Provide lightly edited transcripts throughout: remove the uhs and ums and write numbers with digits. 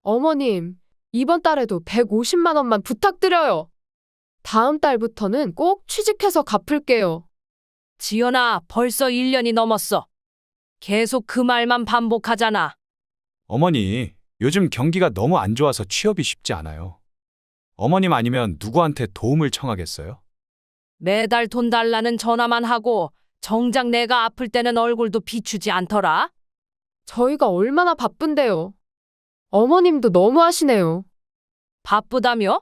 어머님, 이번 달에도 150만 원만 부탁드려요. 다음 달부터는 꼭 취직해서 갚을게요. 지연아, 벌써 1년이 넘었어. 계속 그 말만 반복하잖아. 어머니, 요즘 경기가 너무 안 좋아서 취업이 쉽지 않아요. 어머님 아니면 누구한테 도움을 청하겠어요? 매달 돈 달라는 전화만 하고 정작 내가 아플 때는 얼굴도 비추지 않더라. 저희가 얼마나 바쁜데요. 어머님도 너무하시네요. 바쁘다며?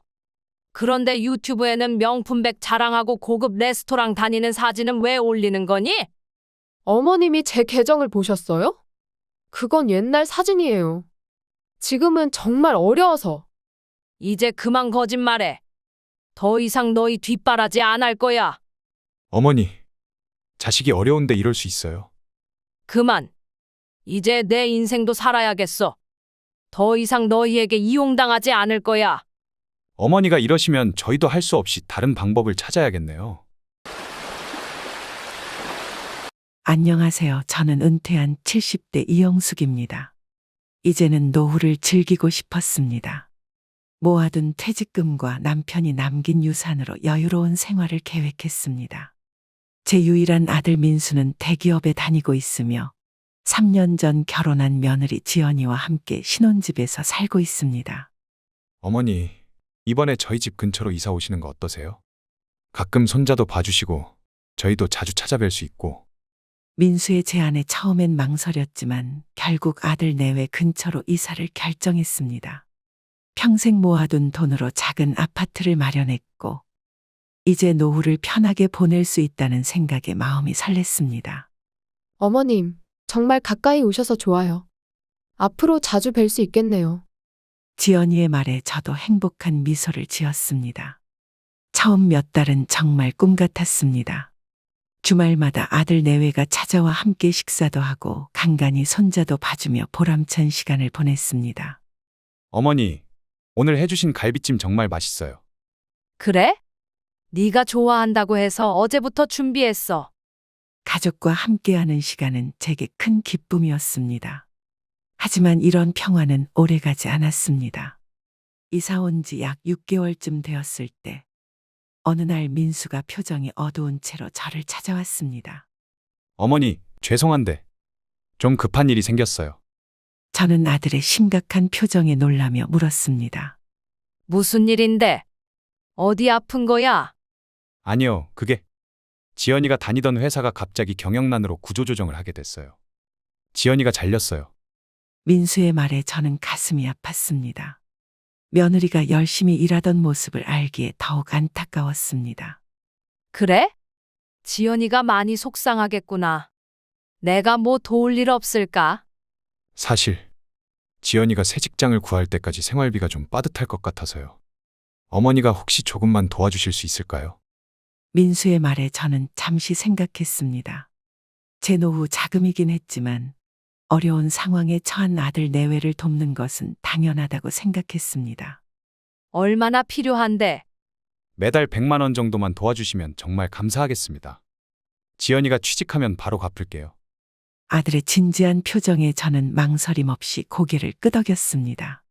그런데 유튜브에는 명품백 자랑하고 고급 레스토랑 다니는 사진은 왜 올리는 거니? 어머님이 제 계정을 보셨어요? 그건 옛날 사진이에요. 지금은 정말 어려워서. 이제 그만 거짓말해. 더 이상 너희 뒷바라지 안 할 거야. 어머니, 자식이 어려운데 이럴 수 있어요. 그만. 이제 내 인생도 살아야겠어. 더 이상 너희에게 이용당하지 않을 거야. 어머니가 이러시면 저희도 할 수 없이 다른 방법을 찾아야겠네요. 안녕하세요. 저는 은퇴한 70대 이영숙입니다. 이제는 노후를 즐기고 싶었습니다. 모아둔 퇴직금과 남편이 남긴 유산으로 여유로운 생활을 계획했습니다. 제 유일한 아들 민수는 대기업에 다니고 있으며 3년 전 결혼한 며느리 지연이와 함께 신혼집에서 살고 있습니다. 어머니, 이번에 저희 집 근처로 이사 오시는 거 어떠세요? 가끔 손자도 봐주시고 저희도 자주 찾아뵐 수 있고. 민수의 제안에 처음엔 망설였지만 결국 아들 내외 근처로 이사를 결정했습니다. 평생 모아둔 돈으로 작은 아파트를 마련했고 이제 노후를 편하게 보낼 수 있다는 생각에 마음이 설렜습니다. 어머님, 정말 가까이 오셔서 좋아요. 앞으로 자주 뵐 수 있겠네요. 지연이의 말에 저도 행복한 미소를 지었습니다. 처음 몇 달은 정말 꿈 같았습니다. 주말마다 아들 내외가 찾아와 함께 식사도 하고 간간히 손자도 봐주며 보람찬 시간을 보냈습니다. 어머니, 오늘 해주신 갈비찜 정말 맛있어요. 그래? 네가 좋아한다고 해서 어제부터 준비했어. 가족과 함께하는 시간은 제게 큰 기쁨이었습니다. 하지만 이런 평화는 오래가지 않았습니다. 이사 온 지 약 6개월쯤 되었을 때 어느 날 민수가 표정이 어두운 채로 저를 찾아왔습니다. 어머니, 죄송한데 좀 급한 일이 생겼어요. 저는 아들의 심각한 표정에 놀라며 물었습니다. 무슨 일인데? 어디 아픈 거야? 아니요, 그게 지연이가 다니던 회사가 갑자기 경영난으로 구조조정을 하게 됐어요. 지연이가 잘렸어요. 민수의 말에 저는 가슴이 아팠습니다. 며느리가 열심히 일하던 모습을 알기에 더욱 안타까웠습니다. 그래? 지연이가 많이 속상하겠구나. 내가 뭐 도울 일 없을까? 사실 지연이가 새 직장을 구할 때까지 생활비가 좀 빠듯할 것 같아서요. 어머니가 혹시 조금만 도와주실 수 있을까요? 민수의 말에 저는 잠시 생각했습니다. 제 노후 자금이긴 했지만 어려운 상황에 처한 아들 내외를 돕는 것은 당연하다고 생각했습니다. 얼마나 필요한데? 매달 100만 원 정도만 도와주시면 정말 감사하겠습니다. 지연이가 취직하면 바로 갚을게요. 아들의 진지한 표정에 저는 망설임 없이 고개를 끄덕였습니다.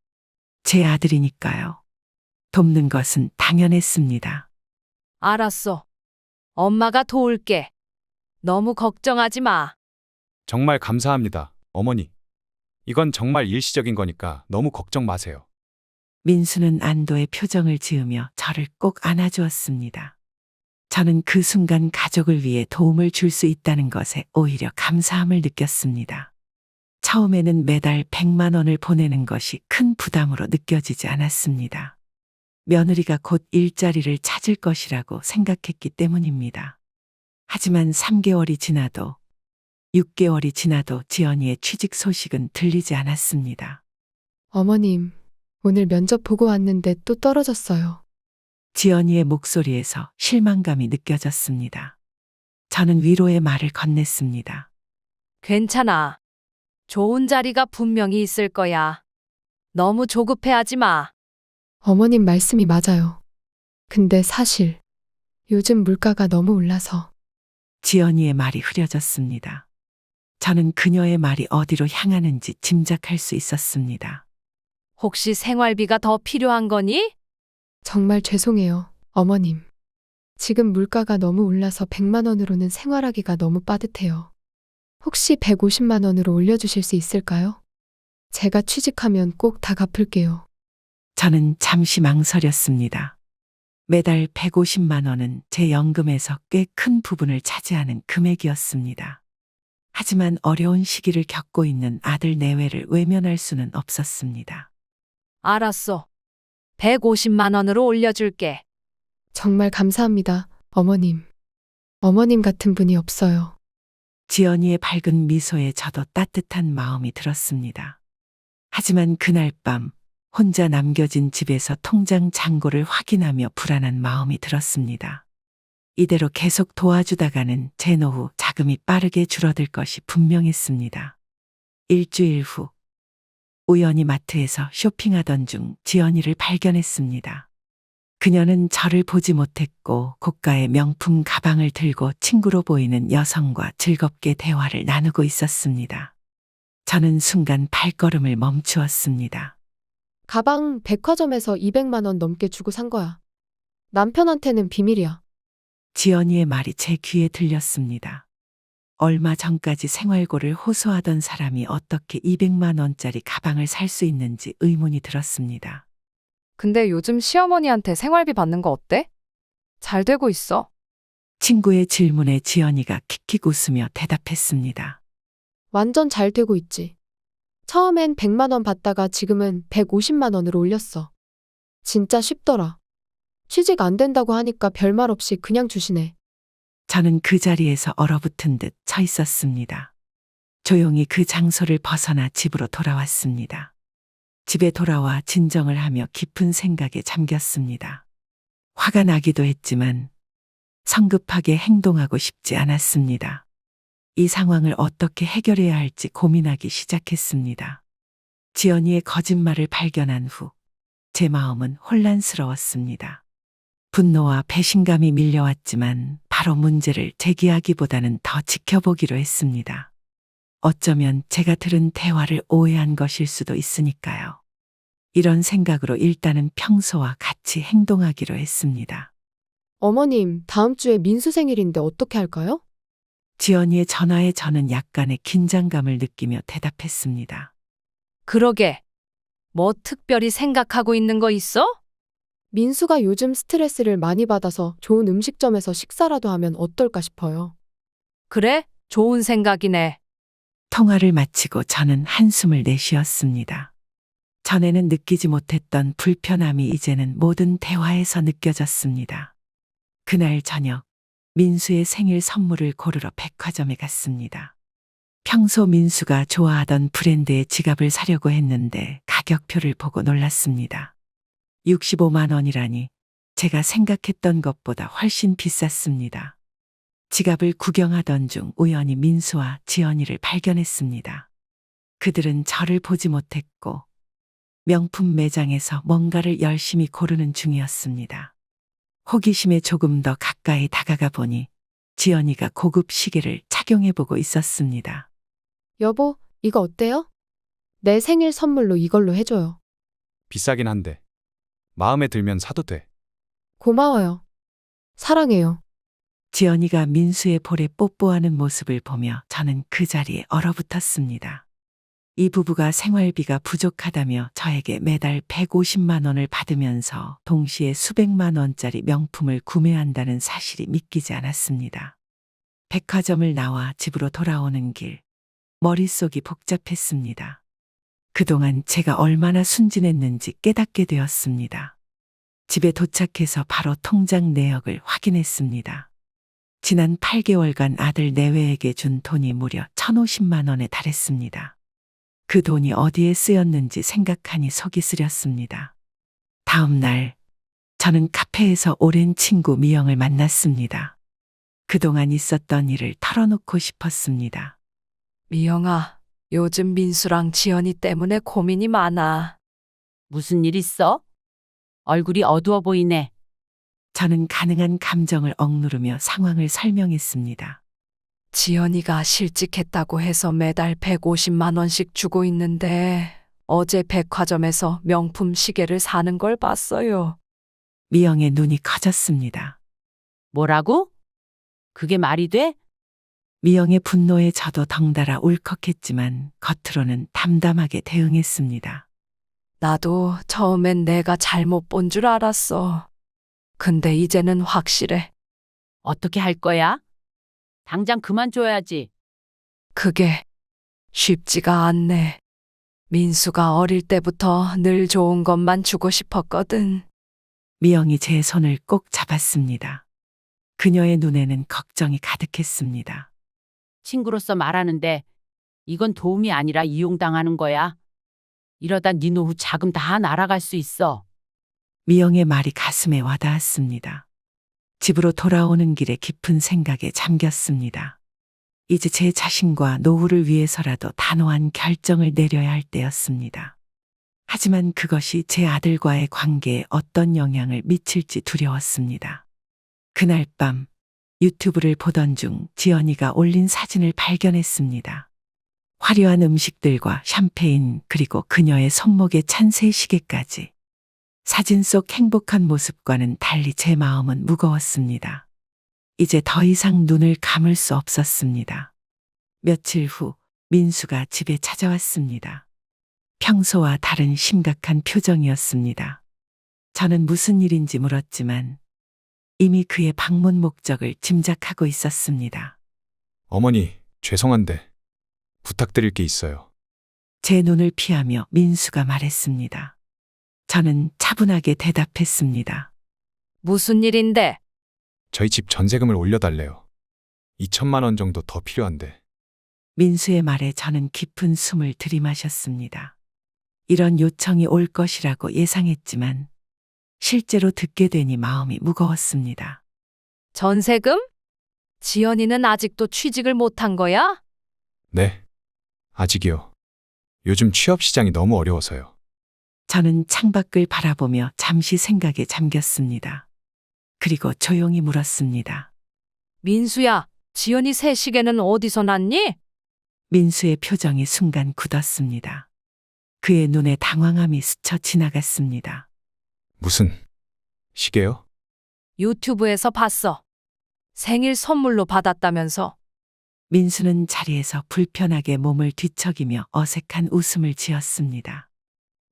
제 아들이니까요. 돕는 것은 당연했습니다. 알았어. 엄마가 도울게. 너무 걱정하지 마. 정말 감사합니다, 어머니. 이건 정말 일시적인 거니까 너무 걱정 마세요. 민수는 안도의 표정을 지으며 저를 꼭 안아주었습니다. 저는 그 순간 가족을 위해 도움을 줄 수 있다는 것에 오히려 감사함을 느꼈습니다. 처음에는 매달 100만 원을 보내는 것이 큰 부담으로 느껴지지 않았습니다. 며느리가 곧 일자리를 찾을 것이라고 생각했기 때문입니다. 하지만 3개월이 지나도 6개월이 지나도 지연이의 취직 소식은 들리지 않았습니다. 어머님, 오늘 면접 보고 왔는데 또 떨어졌어요. 지연이의 목소리에서 실망감이 느껴졌습니다. 저는 위로의 말을 건넸습니다. 괜찮아. 좋은 자리가 분명히 있을 거야. 너무 조급해하지 마. 어머님 말씀이 맞아요. 근데 사실 요즘 물가가 너무 올라서. 지연이의 말이 흐려졌습니다. 저는 그녀의 말이 어디로 향하는지 짐작할 수 있었습니다. 혹시 생활비가 더 필요한 거니? 정말 죄송해요, 어머님. 지금 물가가 너무 올라서 100만 원으로는 생활하기가 너무 빠듯해요. 혹시 150만 원으로 올려주실 수 있을까요? 제가 취직하면 꼭 다 갚을게요. 저는 잠시 망설였습니다. 매달 150만 원은 제 연금에서 꽤 큰 부분을 차지하는 금액이었습니다. 하지만 어려운 시기를 겪고 있는 아들 내외를 외면할 수는 없었습니다. 알았어. 150만 원으로 올려줄게. 정말 감사합니다, 어머님. 어머님 같은 분이 없어요. 지연이의 밝은 미소에 저도 따뜻한 마음이 들었습니다. 하지만 그날 밤 혼자 남겨진 집에서 통장 잔고를 확인하며 불안한 마음이 들었습니다. 이대로 계속 도와주다가는 제 노후 자금이 빠르게 줄어들 것이 분명했습니다. 일주일 후 우연히 마트에서 쇼핑하던 중 지연이를 발견했습니다. 그녀는 저를 보지 못했고 고가의 명품 가방을 들고 친구로 보이는 여성과 즐겁게 대화를 나누고 있었습니다. 저는 순간 발걸음을 멈추었습니다. 가방 백화점에서 200만 원 넘게 주고 산 거야. 남편한테는 비밀이야. 지연이의 말이 제 귀에 들렸습니다. 얼마 전까지 생활고를 호소하던 사람이 어떻게 200만 원짜리 가방을 살 수 있는지 의문이 들었습니다. 근데 요즘 시어머니한테 생활비 받는 거 어때? 잘 되고 있어. 친구의 질문에 지연이가 킥킥 웃으며 대답했습니다. 완전 잘 되고 있지. 처음엔 100만 원 받다가 지금은 150만 원으로 올렸어. 진짜 쉽더라. 취직 안 된다고 하니까 별말 없이 그냥 주시네. 저는 그 자리에서 얼어붙은 듯 서 있었습니다. 조용히 그 장소를 벗어나 집으로 돌아왔습니다. 집에 돌아와 진정을 하며 깊은 생각에 잠겼습니다. 화가 나기도 했지만 성급하게 행동하고 싶지 않았습니다. 이 상황을 어떻게 해결해야 할지 고민하기 시작했습니다. 지연이의 거짓말을 발견한 후 제 마음은 혼란스러웠습니다. 분노와 배신감이 밀려왔지만 바로 문제를 제기하기보다는 더 지켜보기로 했습니다. 어쩌면 제가 들은 대화를 오해한 것일 수도 있으니까요. 이런 생각으로 일단은 평소와 같이 행동하기로 했습니다. 어머님, 다음 주에 민수 생일인데 어떻게 할까요? 지연이의 전화에 저는 약간의 긴장감을 느끼며 대답했습니다. 그러게. 뭐 특별히 생각하고 있는 거 있어? 민수가 요즘 스트레스를 많이 받아서 좋은 음식점에서 식사라도 하면 어떨까 싶어요. 그래? 좋은 생각이네. 통화를 마치고 저는 한숨을 내쉬었습니다. 전에는 느끼지 못했던 불편함이 이제는 모든 대화에서 느껴졌습니다. 그날 저녁 민수의 생일 선물을 고르러 백화점에 갔습니다. 평소 민수가 좋아하던 브랜드의 지갑을 사려고 했는데 가격표를 보고 놀랐습니다. 65만 원이라니 제가 생각했던 것보다 훨씬 비쌌습니다. 지갑을 구경하던 중 우연히 민수와 지연이를 발견했습니다. 그들은 저를 보지 못했고 명품 매장에서 뭔가를 열심히 고르는 중이었습니다. 호기심에 조금 더 가까이 다가가 보니 지연이가 고급 시계를 착용해보고 있었습니다. 여보, 이거 어때요? 내 생일 선물로 이걸로 해줘요. 비싸긴 한데 마음에 들면 사도 돼. 고마워요. 사랑해요. 지연이가 민수의 볼에 뽀뽀하는 모습을 보며 저는 그 자리에 얼어붙었습니다. 이 부부가 생활비가 부족하다며 저에게 매달 150만 원을 받으면서 동시에 수백만 원짜리 명품을 구매한다는 사실이 믿기지 않았습니다. 백화점을 나와 집으로 돌아오는 길, 머릿속이 복잡했습니다. 그동안 제가 얼마나 순진했는지 깨닫게 되었습니다. 집에 도착해서 바로 통장 내역을 확인했습니다. 지난 8개월간 아들 내외에게 준 돈이 무려 1,050만 원에 달했습니다. 그 돈이 어디에 쓰였는지 생각하니 속이 쓰렸습니다. 다음 날 저는 카페에서 오랜 친구 미영을 만났습니다. 그동안 있었던 일을 털어놓고 싶었습니다. 미영아, 요즘 민수랑 지연이 때문에 고민이 많아. 무슨 일 있어? 얼굴이 어두워 보이네. 저는 가능한 감정을 억누르며 상황을 설명했습니다. 지연이가 실직했다고 해서 매달 150만 원씩 주고 있는데 어제 백화점에서 명품 시계를 사는 걸 봤어요. 미영의 눈이 커졌습니다. 뭐라고? 그게 말이 돼? 미영의 분노에 저도 덩달아 울컥했지만 겉으로는 담담하게 대응했습니다. 나도 처음엔 내가 잘못 본 줄 알았어. 근데 이제는 확실해. 어떻게 할 거야? 당장 그만 줘야지. 그게 쉽지가 않네. 민수가 어릴 때부터 늘 좋은 것만 주고 싶었거든. 미영이 제 손을 꼭 잡았습니다. 그녀의 눈에는 걱정이 가득했습니다. 친구로서 말하는데 이건 도움이 아니라 이용당하는 거야. 이러다 네 노후 자금 다 날아갈 수 있어. 미영의 말이 가슴에 와닿았습니다. 집으로 돌아오는 길에 깊은 생각에 잠겼습니다. 이제 제 자신과 노후를 위해서라도 단호한 결정을 내려야 할 때였습니다. 하지만 그것이 제 아들과의 관계에 어떤 영향을 미칠지 두려웠습니다. 그날 밤 유튜브를 보던 중 지연이가 올린 사진을 발견했습니다. 화려한 음식들과 샴페인 그리고 그녀의 손목에 찬 새시계까지. 사진 속 행복한 모습과는 달리 제 마음은 무거웠습니다. 이제 더 이상 눈을 감을 수 없었습니다. 며칠 후 민수가 집에 찾아왔습니다. 평소와 다른 심각한 표정이었습니다. 저는 무슨 일인지 물었지만 이미 그의 방문 목적을 짐작하고 있었습니다. 어머니, 죄송한데 부탁드릴 게 있어요. 제 눈을 피하며 민수가 말했습니다. 저는 차분하게 대답했습니다. 무슨 일인데? 저희 집 전세금을 올려달래요. 2천만 원 정도 더 필요한데. 민수의 말에 저는 깊은 숨을 들이마셨습니다. 이런 요청이 올 것이라고 예상했지만 실제로 듣게 되니 마음이 무거웠습니다. 전세금? 지연이는 아직도 취직을 못한 거야? 네. 아직이요. 요즘 취업 시장이 너무 어려워서요. 저는 창밖을 바라보며 잠시 생각에 잠겼습니다. 그리고 조용히 물었습니다. 민수야, 지연이 새 시계는 어디서 났니? 민수의 표정이 순간 굳었습니다. 그의 눈에 당황함이 스쳐 지나갔습니다. 무슨 시계요? 유튜브에서 봤어. 생일 선물로 받았다면서. 민수는 자리에서 불편하게 몸을 뒤척이며 어색한 웃음을 지었습니다.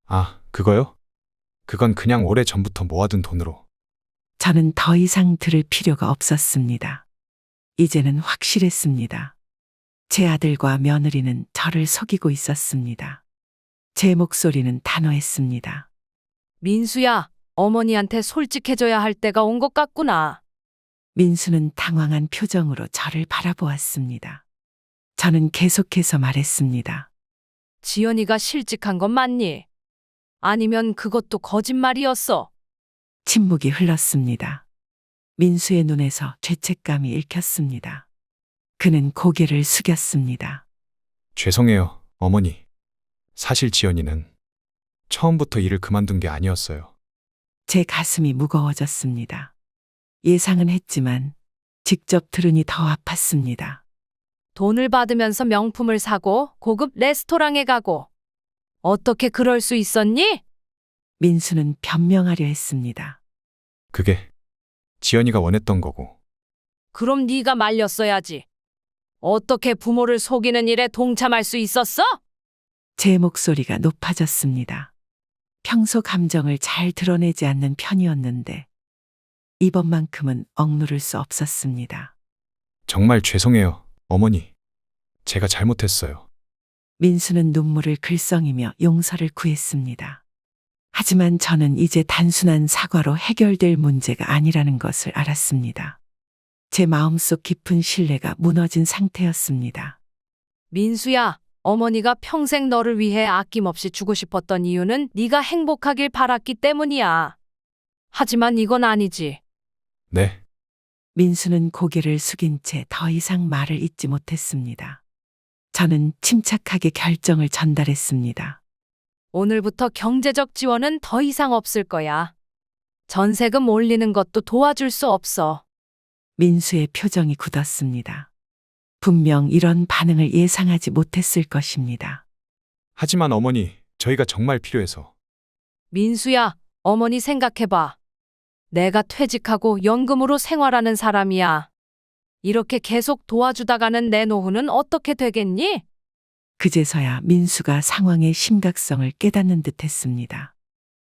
아, 그거요? 그건 그냥 오래 전부터 모아둔 돈으로. 저는 더 이상 들을 필요가 없었습니다. 이제는 확실했습니다. 제 아들과 며느리는 저를 속이고 있었습니다. 제 목소리는 단호했습니다. 민수야, 어머니한테 솔직해져야 할 때가 온 것 같구나. 민수는 당황한 표정으로 저를 바라보았습니다. 저는 계속해서 말했습니다. 지연이가 실직한 건 맞니? 아니면 그것도 거짓말이었어? 침묵이 흘렀습니다. 민수의 눈에서 죄책감이 읽혔습니다. 그는 고개를 숙였습니다. 죄송해요, 어머니. 사실 지연이는 처음부터 일을 그만둔 게 아니었어요. 제 가슴이 무거워졌습니다. 예상은 했지만 직접 들으니 더 아팠습니다. 돈을 받으면서 명품을 사고 고급 레스토랑에 가고. 어떻게 그럴 수 있었니? 민수는 변명하려 했습니다. 그게 지연이가 원했던 거고. 그럼 네가 말렸어야지. 어떻게 부모를 속이는 일에 동참할 수 있었어? 제 목소리가 높아졌습니다. 평소 감정을 잘 드러내지 않는 편이었는데 이번만큼은 억누를 수 없었습니다. 정말 죄송해요, 어머니. 제가 잘못했어요. 민수는 눈물을 글썽이며 용서를 구했습니다. 하지만 저는 이제 단순한 사과로 해결될 문제가 아니라는 것을 알았습니다. 제 마음속 깊은 신뢰가 무너진 상태였습니다. 민수야, 어머니가 평생 너를 위해 아낌없이 주고 싶었던 이유는 네가 행복하길 바랐기 때문이야. 하지만 이건 아니지. 네, 민수는 고개를 숙인 채 더 이상 말을 잇지 못했습니다. 저는 침착하게 결정을 전달했습니다. 오늘부터 경제적 지원은 더 이상 없을 거야. 전세금 올리는 것도 도와줄 수 없어. 민수의 표정이 굳었습니다. 분명 이런 반응을 예상하지 못했을 것입니다. 하지만 어머니, 저희가 정말 필요해서. 민수야, 어머니 생각해봐. 내가 퇴직하고 연금으로 생활하는 사람이야. 이렇게 계속 도와주다가는 내 노후는 어떻게 되겠니? 그제서야 민수가 상황의 심각성을 깨닫는 듯 했습니다.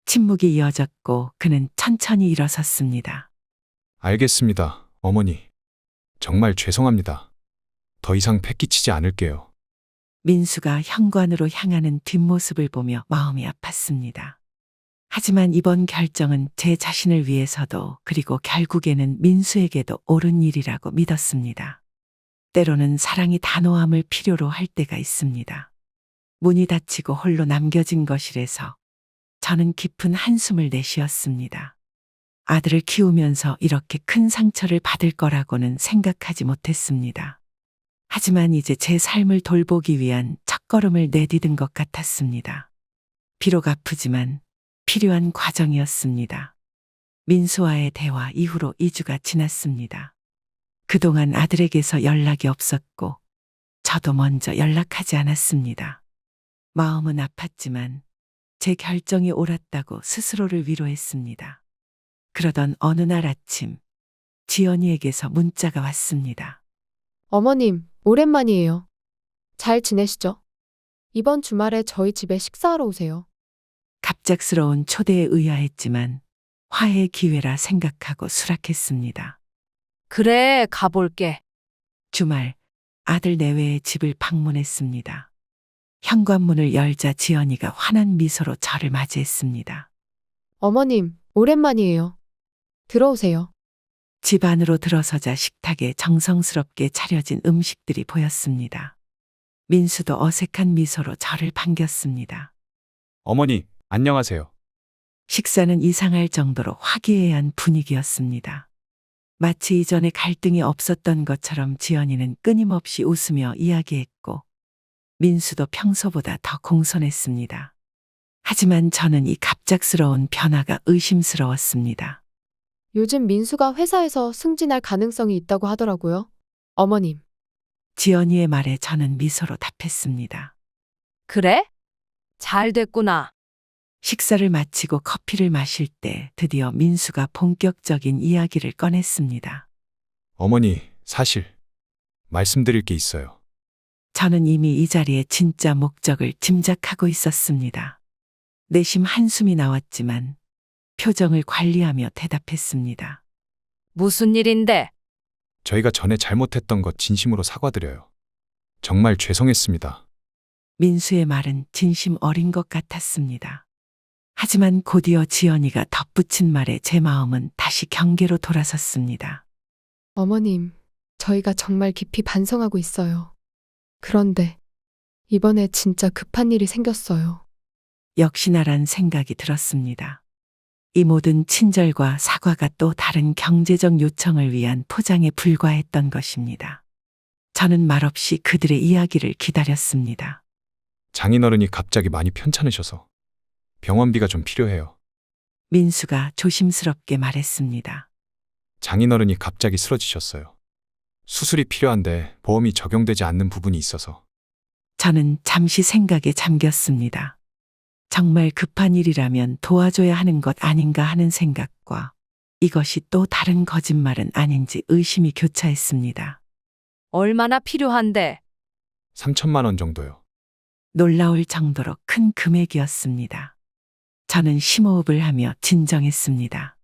침묵이 이어졌고 그는 천천히 일어섰습니다. 알겠습니다, 어머니. 정말 죄송합니다. 더 이상 패기치지 않을게요. 민수가 현관으로 향하는 뒷모습을 보며 마음이 아팠습니다. 하지만 이번 결정은 제 자신을 위해서도 그리고 결국에는 민수에게도 옳은 일이라고 믿었습니다. 때로는 사랑이 단호함을 필요로 할 때가 있습니다. 문이 닫히고 홀로 남겨진 거실에서 저는 깊은 한숨을 내쉬었습니다. 아들을 키우면서 이렇게 큰 상처를 받을 거라고는 생각하지 못했습니다. 하지만 이제 제 삶을 돌보기 위한 첫걸음을 내디딘 것 같았습니다. 비록 아프지만 필요한 과정이었습니다. 민수와의 대화 이후로 2주가 지났습니다. 그동안 아들에게서 연락이 없었고 저도 먼저 연락하지 않았습니다. 마음은 아팠지만 제 결정이 옳았다고 스스로를 위로했습니다. 그러던 어느 날 아침 지연이에게서 문자가 왔습니다. 어머님, 오랜만이에요. 잘 지내시죠? 이번 주말에 저희 집에 식사하러 오세요. 갑작스러운 초대에 의아했지만 화해의 기회라 생각하고 수락했습니다. 그래, 가볼게. 주말 아들 내외의 집을 방문했습니다. 현관문을 열자 지연이가 환한 미소로 저를 맞이했습니다. 어머님, 오랜만이에요. 들어오세요. 집 안으로 들어서자 식탁에 정성스럽게 차려진 음식들이 보였습니다. 민수도 어색한 미소로 저를 반겼습니다. 어머니, 안녕하세요. 식사는 이상할 정도로 화기애애한 분위기였습니다. 마치 이전에 갈등이 없었던 것처럼 지연이는 끊임없이 웃으며 이야기했고 민수도 평소보다 더 공손했습니다. 하지만 저는 이 갑작스러운 변화가 의심스러웠습니다. 요즘 민수가 회사에서 승진할 가능성이 있다고 하더라고요. 어머님, 지연이의 말에 저는 미소로 답했습니다. 그래? 잘 됐구나. 식사를 마치고 커피를 마실 때 드디어 민수가 본격적인 이야기를 꺼냈습니다. 어머니, 사실 말씀드릴 게 있어요. 저는 이미 이 자리의 진짜 목적을 짐작하고 있었습니다. 내심 한숨이 나왔지만 표정을 관리하며 대답했습니다. 무슨 일인데? 저희가 전에 잘못했던 것 진심으로 사과드려요. 정말 죄송했습니다. 민수의 말은 진심 어린 것 같았습니다. 하지만 곧이어 지연이가 덧붙인 말에 제 마음은 다시 경계로 돌아섰습니다. 어머님, 저희가 정말 깊이 반성하고 있어요. 그런데 이번에 진짜 급한 일이 생겼어요. 역시나란 생각이 들었습니다. 이 모든 친절과 사과가 또 다른 경제적 요청을 위한 포장에 불과했던 것입니다. 저는 말없이 그들의 이야기를 기다렸습니다. 장인어른이 갑자기 많이 편찮으셔서 병원비가 좀 필요해요. 민수가 조심스럽게 말했습니다. 장인어른이 갑자기 쓰러지셨어요. 수술이 필요한데 보험이 적용되지 않는 부분이 있어서. 저는 잠시 생각에 잠겼습니다. 정말 급한 일이라면 도와줘야 하는 것 아닌가 하는 생각과 이것이 또 다른 거짓말은 아닌지 의심이 교차했습니다. 얼마나 필요한데? 3천만 원 정도요. 놀라울 정도로 큰 금액이었습니다. 저는 심호흡을 하며 진정했습니다.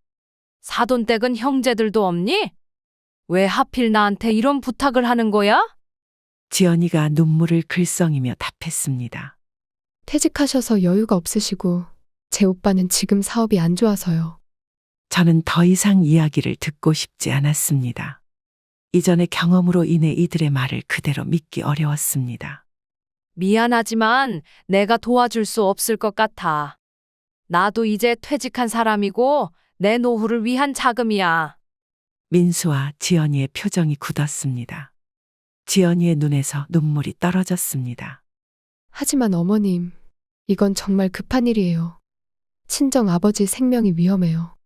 사돈댁은 형제들도 없니? 왜 하필 나한테 이런 부탁을 하는 거야? 지연이가 눈물을 글썽이며 답했습니다. 퇴직하셔서 여유가 없으시고 제 오빠는 지금 사업이 안 좋아서요. 저는 더 이상 이야기를 듣고 싶지 않았습니다. 이전의 경험으로 인해 이들의 말을 그대로 믿기 어려웠습니다. 미안하지만 내가 도와줄 수 없을 것 같아. 나도 이제 퇴직한 사람이고 내 노후를 위한 자금이야. 민수와 지연이의 표정이 굳었습니다. 지연이의 눈에서 눈물이 떨어졌습니다. 하지만 어머님, 이건 정말 급한 일이에요. 친정 아버지 생명이 위험해요.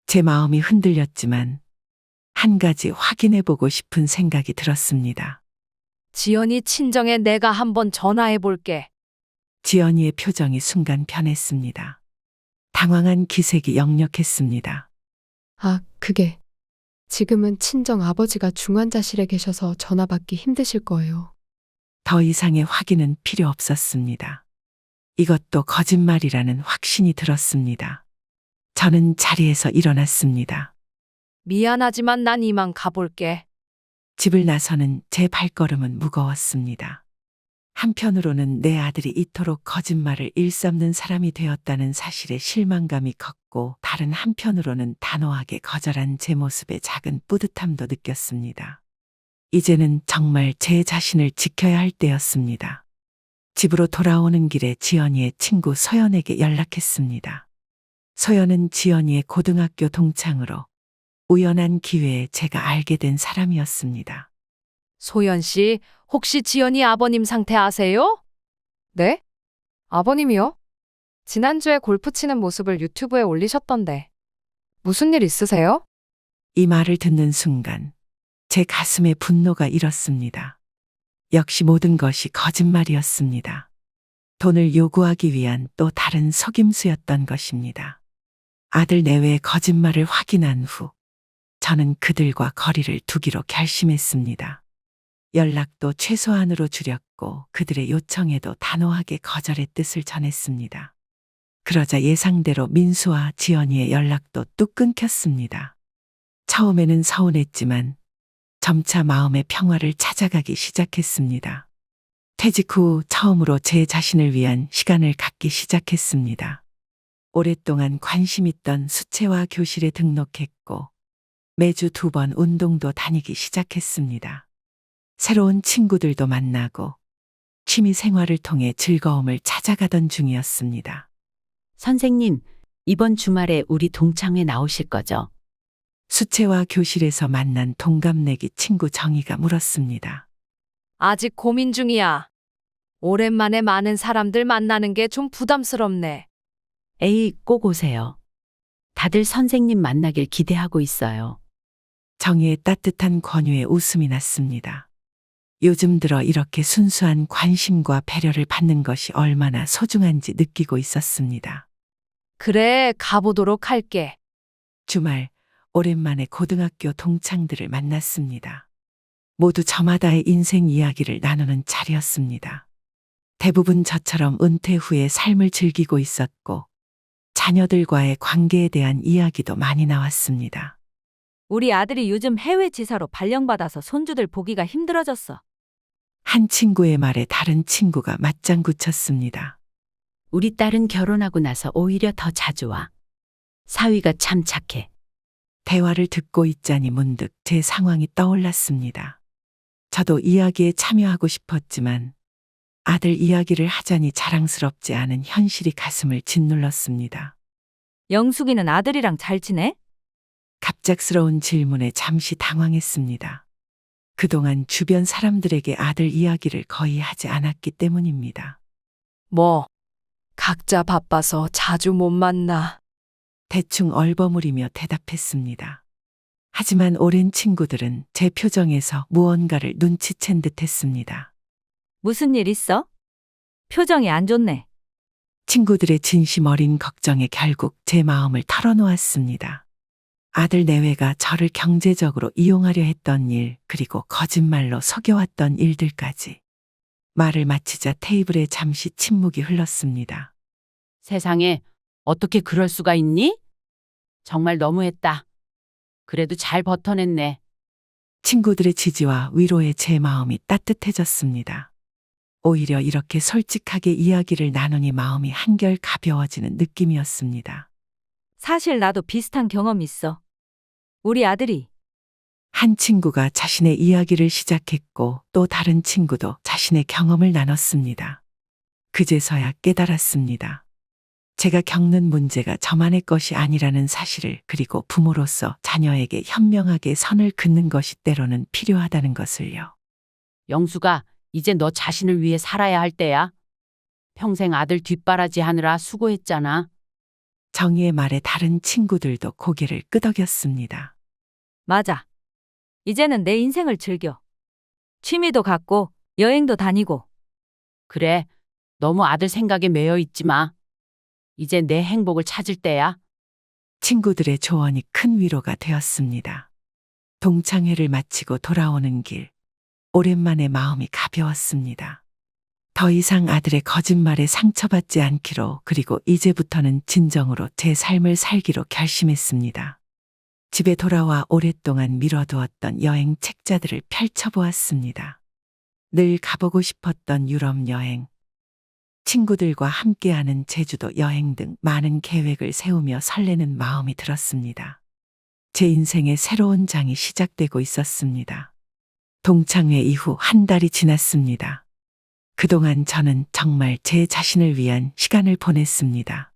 제 마음이 흔들렸지만 한 가지 확인해보고 싶은 생각이 들었습니다. 지연이 친정에 내가 한번 전화해 볼게. 지연이의 표정이 순간 변했습니다. 당황한 기색이 역력했습니다. 아, 그게. 지금은 친정 아버지가 중환자실에 계셔서 전화 받기 힘드실 거예요. 더 이상의 확인은 필요 없었습니다. 이것도 거짓말이라는 확신이 들었습니다. 저는 자리에서 일어났습니다. 미안하지만 난 이만 가볼게. 집을 나서는 제 발걸음은 무거웠습니다. 한편으로는 내 아들이 이토록 거짓말을 일삼는 사람이 되었다는 사실에 실망감이 컸고, 다른 한편으로는 단호하게 거절한 제 모습에 작은 뿌듯함도 느꼈습니다. 이제는 정말 제 자신을 지켜야 할 때였습니다. 집으로 돌아오는 길에 지연이의 친구 소연에게 연락했습니다. 소연은 지연이의 고등학교 동창으로 우연한 기회에 제가 알게 된 사람이었습니다. 소연 씨, 혹시 지연이 아버님 상태 아세요? 네? 아버님이요? 지난주에 골프 치는 모습을 유튜브에 올리셨던데. 무슨 일 있으세요? 이 말을 듣는 순간 제 가슴에 분노가 일었습니다. 역시 모든 것이 거짓말이었습니다. 돈을 요구하기 위한 또 다른 속임수였던 것입니다. 아들 내외의 거짓말을 확인한 후 저는 그들과 거리를 두기로 결심했습니다. 연락도 최소한으로 줄였고 그들의 요청에도 단호하게 거절의 뜻을 전했습니다. 그러자 예상대로 민수와 지연이의 연락도 뚝 끊겼습니다. 처음에는 서운했지만 점차 마음의 평화를 찾아가기 시작했습니다. 퇴직 후 처음으로 제 자신을 위한 시간을 갖기 시작했습니다. 오랫동안 관심 있던 수채화 교실에 등록했고 매주 2번 운동도 다니기 시작했습니다. 새로운 친구들도 만나고 취미 생활을 통해 즐거움을 찾아가던 중이었습니다. 선생님, 이번 주말에 우리 동창회 나오실 거죠? 수채화 교실에서 만난 동갑내기 친구 정희가 물었습니다. 아직 고민 중이야. 오랜만에 많은 사람들 만나는 게 좀 부담스럽네. 에이, 꼭 오세요. 다들 선생님 만나길 기대하고 있어요. 정희의 따뜻한 권유에 웃음이 났습니다. 요즘 들어 이렇게 순수한 관심과 배려를 받는 것이 얼마나 소중한지 느끼고 있었습니다. 그래, 가보도록 할게. 주말 오랜만에 고등학교 동창들을 만났습니다. 모두 저마다의 인생 이야기를 나누는 자리였습니다. 대부분 저처럼 은퇴 후에 삶을 즐기고 있었고 자녀들과의 관계에 대한 이야기도 많이 나왔습니다. 우리 아들이 요즘 해외 지사로 발령받아서 손주들 보기가 힘들어졌어. 한 친구의 말에 다른 친구가 맞장구 쳤습니다. 우리 딸은 결혼하고 나서 오히려 더 자주 와. 사위가 참 착해. 대화를 듣고 있자니 문득 제 상황이 떠올랐습니다. 저도 이야기에 참여하고 싶었지만 아들 이야기를 하자니 자랑스럽지 않은 현실이 가슴을 짓눌렀습니다. 영숙이는 아들이랑 잘 지내? 갑작스러운 질문에 잠시 당황했습니다. 그동안 주변 사람들에게 아들 이야기를 거의 하지 않았기 때문입니다. 뭐, 각자 바빠서 자주 못 만나. 대충 얼버무리며 대답했습니다. 하지만 오랜 친구들은 제 표정에서 무언가를 눈치챈 듯 했습니다. 무슨 일 있어? 표정이 안 좋네. 친구들의 진심 어린 걱정에 결국 제 마음을 털어놓았습니다. 아들 내외가 저를 경제적으로 이용하려 했던 일, 그리고 거짓말로 속여왔던 일들까지. 말을 마치자 테이블에 잠시 침묵이 흘렀습니다. 세상에 어떻게 그럴 수가 있니? 정말 너무했다. 그래도 잘 버텨냈네. 친구들의 지지와 위로에 제 마음이 따뜻해졌습니다. 오히려 이렇게 솔직하게 이야기를 나누니 마음이 한결 가벼워지는 느낌이었습니다. 사실 나도 비슷한 경험 있어. 우리 아들이 한 친구가 자신의 이야기를 시작했고 또 다른 친구도 자신의 경험을 나눴습니다. 그제서야 깨달았습니다. 제가 겪는 문제가 저만의 것이 아니라는 사실을, 그리고 부모로서 자녀에게 현명하게 선을 긋는 것이 때로는 필요하다는 것을요. 영수가 이제 너 자신을 위해 살아야 할 때야. 평생 아들 뒷바라지 하느라 수고했잖아. 정희의 말에 다른 친구들도 고개를 끄덕였습니다. 맞아. 이제는 내 인생을 즐겨. 취미도 갖고 여행도 다니고. 그래, 너무 아들 생각에 매여 있지 마. 이제 내 행복을 찾을 때야. 친구들의 조언이 큰 위로가 되었습니다. 동창회를 마치고 돌아오는 길, 오랜만에 마음이 가벼웠습니다. 더 이상 아들의 거짓말에 상처받지 않기로, 그리고 이제부터는 진정으로 제 삶을 살기로 결심했습니다. 집에 돌아와 오랫동안 미뤄두었던 여행 책자들을 펼쳐보았습니다. 늘 가보고 싶었던 유럽 여행, 친구들과 함께하는 제주도 여행 등 많은 계획을 세우며 설레는 마음이 들었습니다. 제 인생의 새로운 장이 시작되고 있었습니다. 동창회 이후 한 달이 지났습니다. 그동안 저는 정말 제 자신을 위한 시간을 보냈습니다.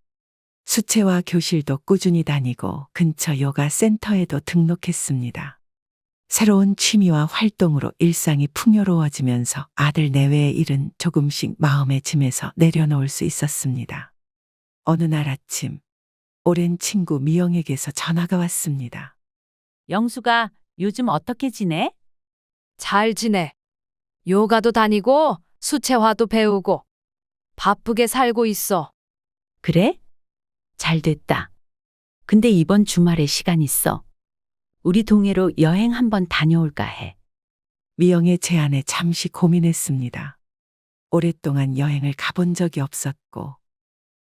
수채화 교실도 꾸준히 다니고 근처 요가 센터에도 등록했습니다. 새로운 취미와 활동으로 일상이 풍요로워지면서 아들 내외의 일은 조금씩 마음의 짐에서 내려놓을 수 있었습니다. 어느 날 아침, 오랜 친구 미영에게서 전화가 왔습니다. 영수가 요즘 어떻게 지내? 잘 지내. 요가도 다니고 수채화도 배우고 바쁘게 살고 있어. 그래? 잘 됐다. 근데 이번 주말에 시간 있어. 우리 동해로 여행 한번 다녀올까 해. 미영의 제안에 잠시 고민했습니다. 오랫동안 여행을 가본 적이 없었고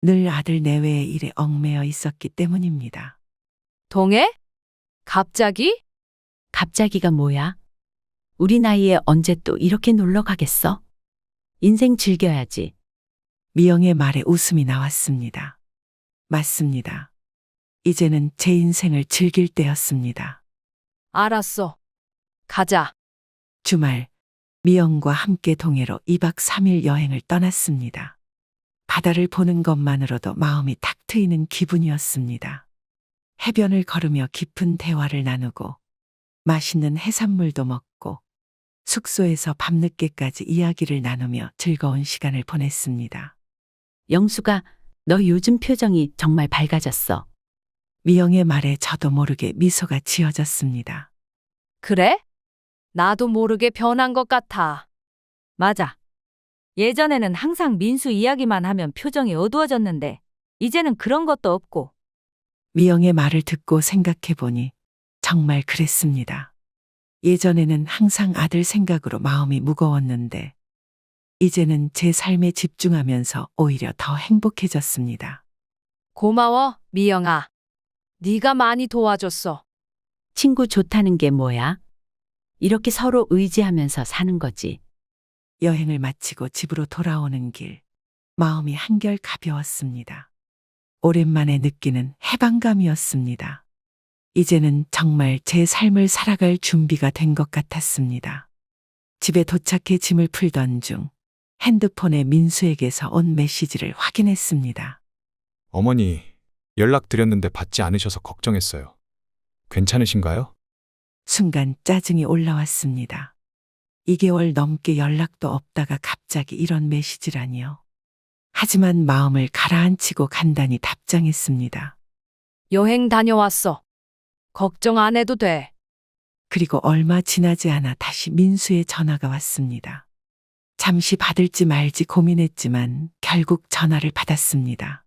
늘 아들 내외의 일에 얽매여 있었기 때문입니다. 동해? 갑자기? 갑자기가 뭐야? 우리 나이에 언제 또 이렇게 놀러 가겠어? 인생 즐겨야지. 미영의 말에 웃음이 나왔습니다. 맞습니다. 이제는 제 인생을 즐길 때였습니다. 알았어. 가자. 주말, 미영과 함께 동해로 2박 3일 여행을 떠났습니다. 바다를 보는 것만으로도 마음이 탁 트이는 기분이었습니다. 해변을 걸으며 깊은 대화를 나누고 맛있는 해산물도 먹고 숙소에서 밤늦게까지 이야기를 나누며 즐거운 시간을 보냈습니다. 영수가 너 요즘 표정이 정말 밝아졌어. 미영의 말에 저도 모르게 미소가 지어졌습니다. 그래? 나도 모르게 변한 것 같아. 맞아. 예전에는 항상 민수 이야기만 하면 표정이 어두워졌는데 이제는 그런 것도 없고. 미영의 말을 듣고 생각해보니 정말 그랬습니다. 예전에는 항상 아들 생각으로 마음이 무거웠는데 이제는 제 삶에 집중하면서 오히려 더 행복해졌습니다. 고마워, 미영아. 네가 많이 도와줬어. 친구 좋다는 게 뭐야? 이렇게 서로 의지하면서 사는 거지. 여행을 마치고 집으로 돌아오는 길, 마음이 한결 가벼웠습니다. 오랜만에 느끼는 해방감이었습니다. 이제는 정말 제 삶을 살아갈 준비가 된 것 같았습니다. 집에 도착해 짐을 풀던 중 핸드폰에 민수에게서 온 메시지를 확인했습니다. 어머니, 연락드렸는데 받지 않으셔서 걱정했어요. 괜찮으신가요? 순간 짜증이 올라왔습니다. 2개월 넘게 연락도 없다가 갑자기 이런 메시지라니요. 하지만 마음을 가라앉히고 간단히 답장했습니다. 여행 다녀왔어. 걱정 안 해도 돼. 그리고 얼마 지나지 않아 다시 민수의 전화가 왔습니다. 잠시 받을지 말지 고민했지만 결국 전화를 받았습니다.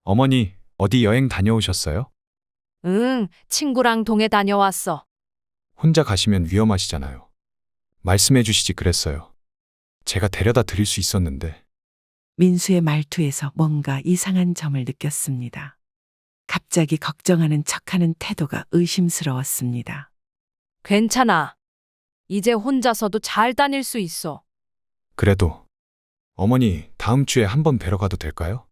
어머니, 어디 여행 다녀오셨어요? 응, 친구랑 동해 다녀왔어. 혼자 가시면 위험하시잖아요. 말씀해 주시지 그랬어요. 제가 데려다 드릴 수 있었는데. 민수의 말투에서 뭔가 이상한 점을 느꼈습니다. 갑자기 걱정하는 척하는 태도가 의심스러웠습니다. 괜찮아. 이제 혼자서도 잘 다닐 수 있어. 그래도 어머니, 다음 주에 한번 뵈러 가도 될까요?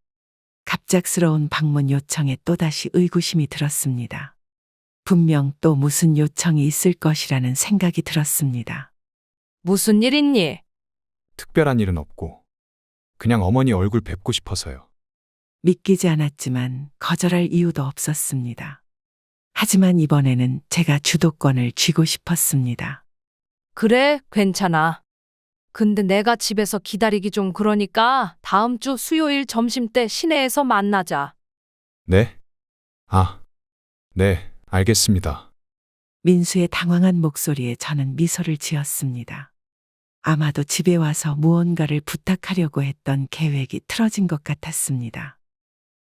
갑작스러운 방문 요청에 또다시 의구심이 들었습니다. 분명 또 무슨 요청이 있을 것이라는 생각이 들었습니다. 무슨 일 있니? 특별한 일은 없고 그냥 어머니 얼굴 뵙고 싶어서요. 믿기지 않았지만 거절할 이유도 없었습니다. 하지만 이번에는 제가 주도권을 쥐고 싶었습니다. 그래, 괜찮아. 근데 내가 집에서 기다리기 좀 그러니까 다음 주 수요일 점심때 시내에서 만나자. 네? 네, 알겠습니다. 민수의 당황한 목소리에 저는 미소를 지었습니다. 아마도 집에 와서 무언가를 부탁하려고 했던 계획이 틀어진 것 같았습니다.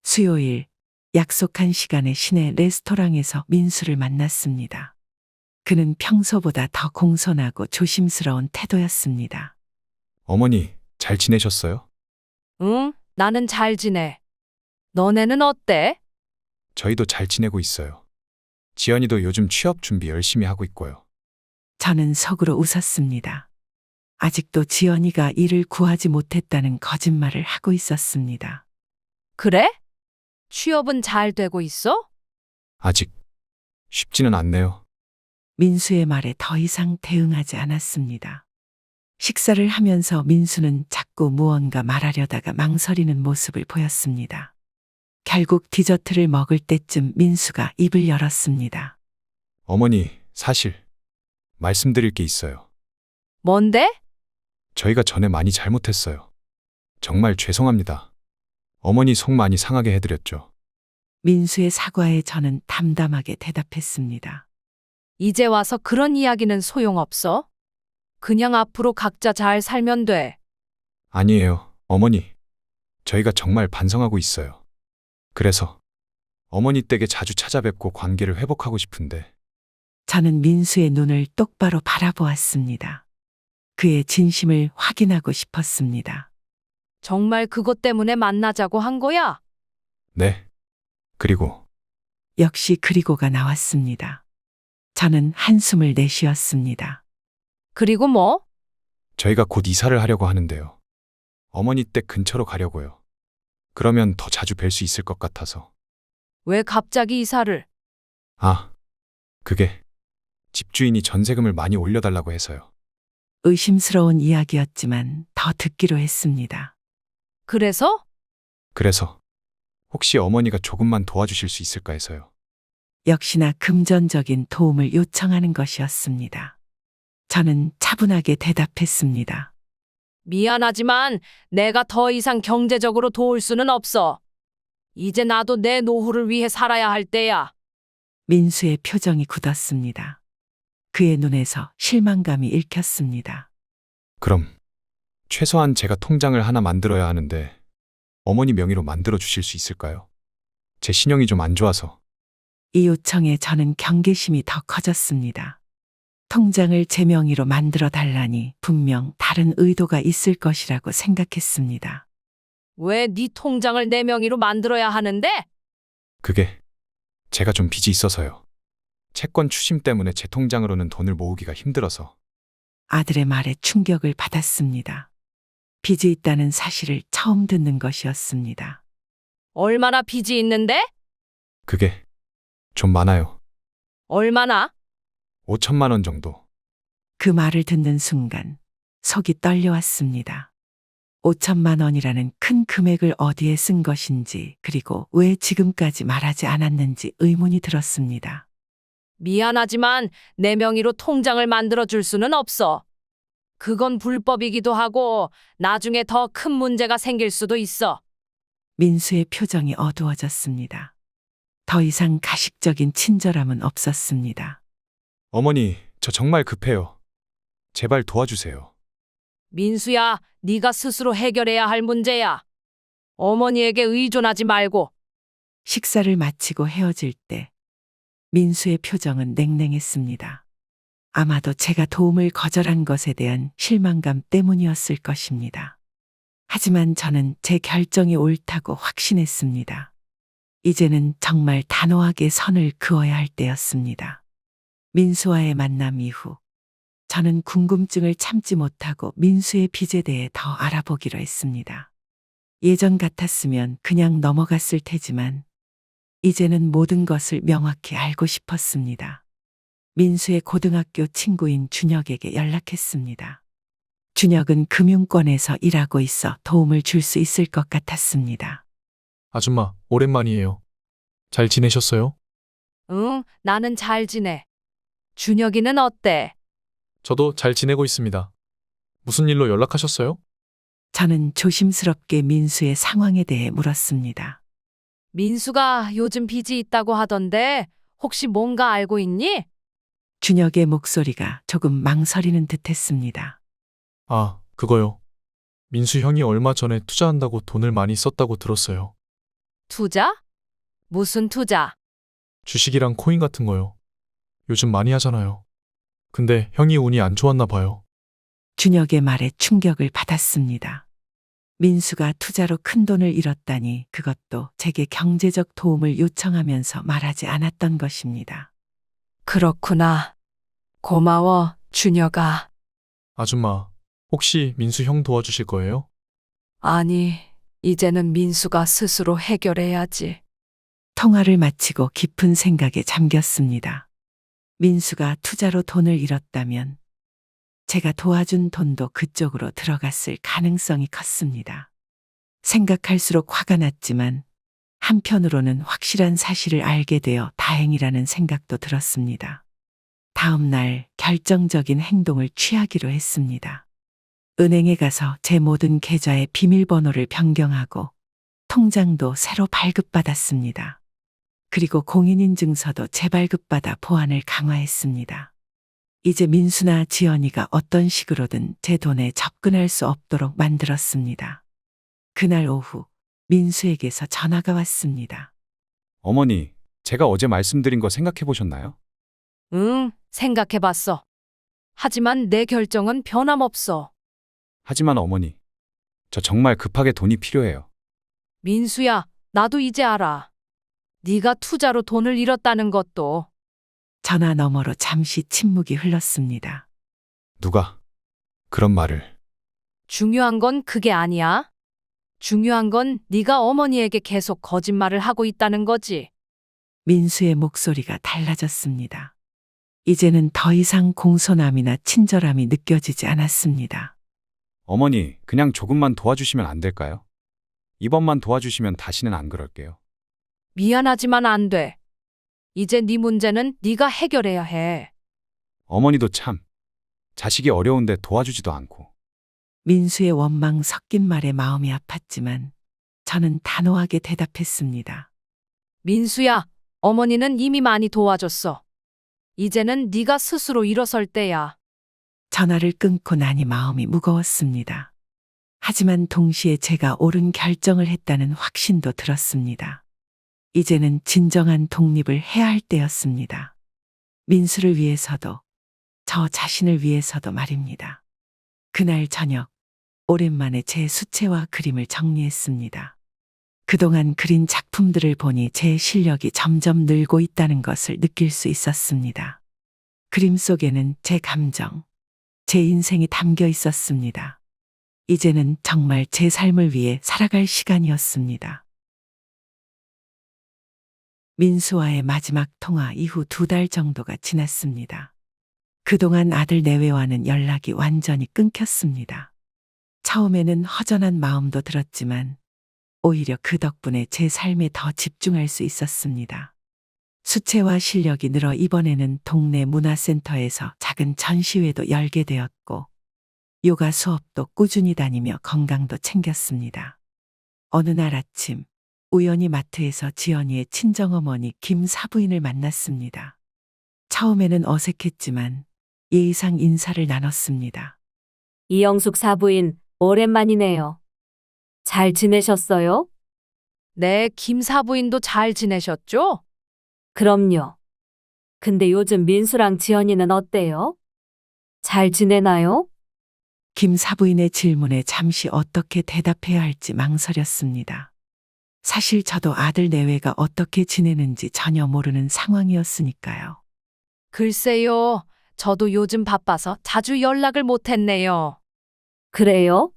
수요일, 약속한 시간에 시내 레스토랑에서 민수를 만났습니다. 그는 평소보다 더 공손하고 조심스러운 태도였습니다. 어머니, 잘 지내셨어요? 응, 나는 잘 지내. 너네는 어때? 저희도 잘 지내고 있어요. 지연이도 요즘 취업 준비 열심히 하고 있고요. 저는 속으로 웃었습니다. 아직도 지연이가 일을 구하지 못했다는 거짓말을 하고 있었습니다. 그래? 취업은 잘 되고 있어? 아직 쉽지는 않네요. 민수의 말에 더 이상 대응하지 않았습니다. 식사를 하면서 민수는 자꾸 무언가 말하려다가 망설이는 모습을 보였습니다. 결국 디저트를 먹을 때쯤 민수가 입을 열었습니다. 어머니, 사실 말씀드릴 게 있어요. 뭔데? 저희가 전에 많이 잘못했어요. 정말 죄송합니다. 어머니 속 많이 상하게 해드렸죠. 민수의 사과에 저는 담담하게 대답했습니다. 이제 와서 그런 이야기는 소용없어. 그냥 앞으로 각자 잘 살면 돼. 아니에요, 어머니. 저희가 정말 반성하고 있어요. 그래서 어머니 댁에 자주 찾아뵙고 관계를 회복하고 싶은데 저는 민수의 눈을 똑바로 바라보았습니다. 그의 진심을 확인하고 싶었습니다. 정말 그것 때문에 만나자고 한 거야? 네. 그리고 역시 그리고가 나왔습니다. 저는 한숨을 내쉬었습니다. 그리고 뭐? 저희가 곧 이사를 하려고 하는데요. 어머니 댁 근처로 가려고요. 그러면 더 자주 뵐 수 있을 것 같아서. 왜 갑자기 이사를? 아, 그게 집주인이 전세금을 많이 올려달라고 해서요. 의심스러운 이야기였지만 더 듣기로 했습니다. 그래서? 그래서 혹시 어머니가 조금만 도와주실 수 있을까 해서요. 역시나 금전적인 도움을 요청하는 것이었습니다. 저는 차분하게 대답했습니다. 미안하지만 내가 더 이상 경제적으로 도울 수는 없어. 이제 나도 내 노후를 위해 살아야 할 때야. 민수의 표정이 굳었습니다. 그의 눈에서 실망감이 읽혔습니다. 그럼 최소한 제가 통장을 하나 만들어야 하는데 어머니 명의로 만들어 주실 수 있을까요? 제 신용이 좀 안 좋아서. 이 요청에 저는 경계심이 더 커졌습니다. 통장을 제 명의로 만들어 달라니 분명 다른 의도가 있을 것이라고 생각했습니다. 왜 네 통장을 내 명의로 만들어야 하는데? 그게 제가 좀 빚이 있어서요. 채권 추심 때문에 제 통장으로는 돈을 모으기가 힘들어서. 아들의 말에 충격을 받았습니다. 빚이 있다는 사실을 처음 듣는 것이었습니다. 얼마나 빚이 있는데? 그게 좀 많아요. 얼마나? 5천만 원 정도. 그 말을 듣는 순간 속이 떨려왔습니다. 5천만 원이라는 큰 금액을 어디에 쓴 것인지 그리고 왜 지금까지 말하지 않았는지 의문이 들었습니다. 미안하지만 내 명의로 통장을 만들어 줄 수는 없어. 그건 불법이기도 하고 나중에 더 큰 문제가 생길 수도 있어. 민수의 표정이 어두워졌습니다. 더 이상 가식적인 친절함은 없었습니다. 어머니, 저 정말 급해요. 제발 도와주세요. 민수야, 네가 스스로 해결해야 할 문제야. 어머니에게 의존하지 말고. 식사를 마치고 헤어질 때 민수의 표정은 냉랭했습니다. 아마도 제가 도움을 거절한 것에 대한 실망감 때문이었을 것입니다. 하지만 저는 제 결정이 옳다고 확신했습니다. 이제는 정말 단호하게 선을 그어야 할 때였습니다. 민수와의 만남 이후 저는 궁금증을 참지 못하고 민수의 빚에 대해 더 알아보기로 했습니다. 예전 같았으면 그냥 넘어갔을 테지만 이제는 모든 것을 명확히 알고 싶었습니다. 민수의 고등학교 친구인 준혁에게 연락했습니다. 준혁은 금융권에서 일하고 있어 도움을 줄 수 있을 것 같았습니다. 아줌마, 오랜만이에요. 잘 지내셨어요? 응, 나는 잘 지내. 준혁이는 어때? 저도 잘 지내고 있습니다. 무슨 일로 연락하셨어요? 저는 조심스럽게 민수의 상황에 대해 물었습니다. 민수가 요즘 빚이 있다고 하던데 혹시 뭔가 알고 있니? 준혁의 목소리가 조금 망설이는 듯했습니다. 아, 그거요. 민수 형이 얼마 전에 투자한다고 돈을 많이 썼다고 들었어요. 투자? 무슨 투자? 주식이랑 코인 같은 거요. 요즘 많이 하잖아요. 근데 형이 운이 안 좋았나 봐요. 준혁의 말에 충격을 받았습니다. 민수가 투자로 큰 돈을 잃었다니 그것도 제게 경제적 도움을 요청하면서 말하지 않았던 것입니다. 그렇구나. 고마워, 준혁아. 아줌마, 혹시 민수 형 도와주실 거예요? 아니, 이제는 민수가 스스로 해결해야지. 통화를 마치고 깊은 생각에 잠겼습니다. 민수가 투자로 돈을 잃었다면 제가 도와준 돈도 그쪽으로 들어갔을 가능성이 컸습니다. 생각할수록 화가 났지만 한편으로는 확실한 사실을 알게 되어 다행이라는 생각도 들었습니다. 다음 날 결정적인 행동을 취하기로 했습니다. 은행에 가서 제 모든 계좌의 비밀번호를 변경하고 통장도 새로 발급받았습니다. 그리고 공인인증서도 재발급받아 보안을 강화했습니다. 이제 민수나 지연이가 어떤 식으로든 제 돈에 접근할 수 없도록 만들었습니다. 그날 오후 민수에게서 전화가 왔습니다. 어머니, 제가 어제 말씀드린 거 생각해 보셨나요? 응, 생각해봤어. 하지만 내 결정은 변함없어. 하지만 어머니, 저 정말 급하게 돈이 필요해요. 민수야, 나도 이제 알아. 네가 투자로 돈을 잃었다는 것도. 전화 너머로 잠시 침묵이 흘렀습니다. 누가 그런 말을? 중요한 건 그게 아니야. 중요한 건 네가 어머니에게 계속 거짓말을 하고 있다는 거지. 민수의 목소리가 달라졌습니다. 이제는 더 이상 공손함이나 친절함이 느껴지지 않았습니다. 어머니, 그냥 조금만 도와주시면 안 될까요? 이번만 도와주시면 다시는 안 그럴게요. 미안하지만 안 돼. 이제 네 문제는 네가 해결해야 해. 어머니도 참, 자식이 어려운데 도와주지도 않고. 민수의 원망 섞인 말에 마음이 아팠지만 저는 단호하게 대답했습니다. 민수야, 어머니는 이미 많이 도와줬어. 이제는 네가 스스로 일어설 때야. 전화를 끊고 나니 마음이 무거웠습니다. 하지만 동시에 제가 옳은 결정을 했다는 확신도 들었습니다. 이제는 진정한 독립을 해야 할 때였습니다. 민수를 위해서도 저 자신을 위해서도 말입니다. 그날 저녁 오랜만에 제 수채화 그림을 정리했습니다. 그동안 그린 작품들을 보니 제 실력이 점점 늘고 있다는 것을 느낄 수 있었습니다. 그림 속에는 제 감정, 제 인생이 담겨 있었습니다. 이제는 정말 제 삶을 위해 살아갈 시간이었습니다. 민수와의 마지막 통화 이후 2달 정도가 지났습니다. 그동안 아들 내외와는 연락이 완전히 끊겼습니다. 처음에는 허전한 마음도 들었지만 오히려 그 덕분에 제 삶에 더 집중할 수 있었습니다. 수채화 실력이 늘어 이번에는 동네 문화센터에서 작은 전시회도 열게 되었고 요가 수업도 꾸준히 다니며 건강도 챙겼습니다. 어느 날 아침 우연히 마트에서 지연이의 친정어머니 김 사부인을 만났습니다. 처음에는 어색했지만 예의상 인사를 나눴습니다. 이영숙 사부인, 오랜만이네요. 잘 지내셨어요? 네, 김 사부인도 잘 지내셨죠? 그럼요. 근데 요즘 민수랑 지연이는 어때요? 잘 지내나요? 김 사부인의 질문에 잠시 어떻게 대답해야 할지 망설였습니다. 사실 저도 아들 내외가 어떻게 지내는지 전혀 모르는 상황이었으니까요. 글쎄요, 저도 요즘 바빠서 자주 연락을 못했네요. 그래요?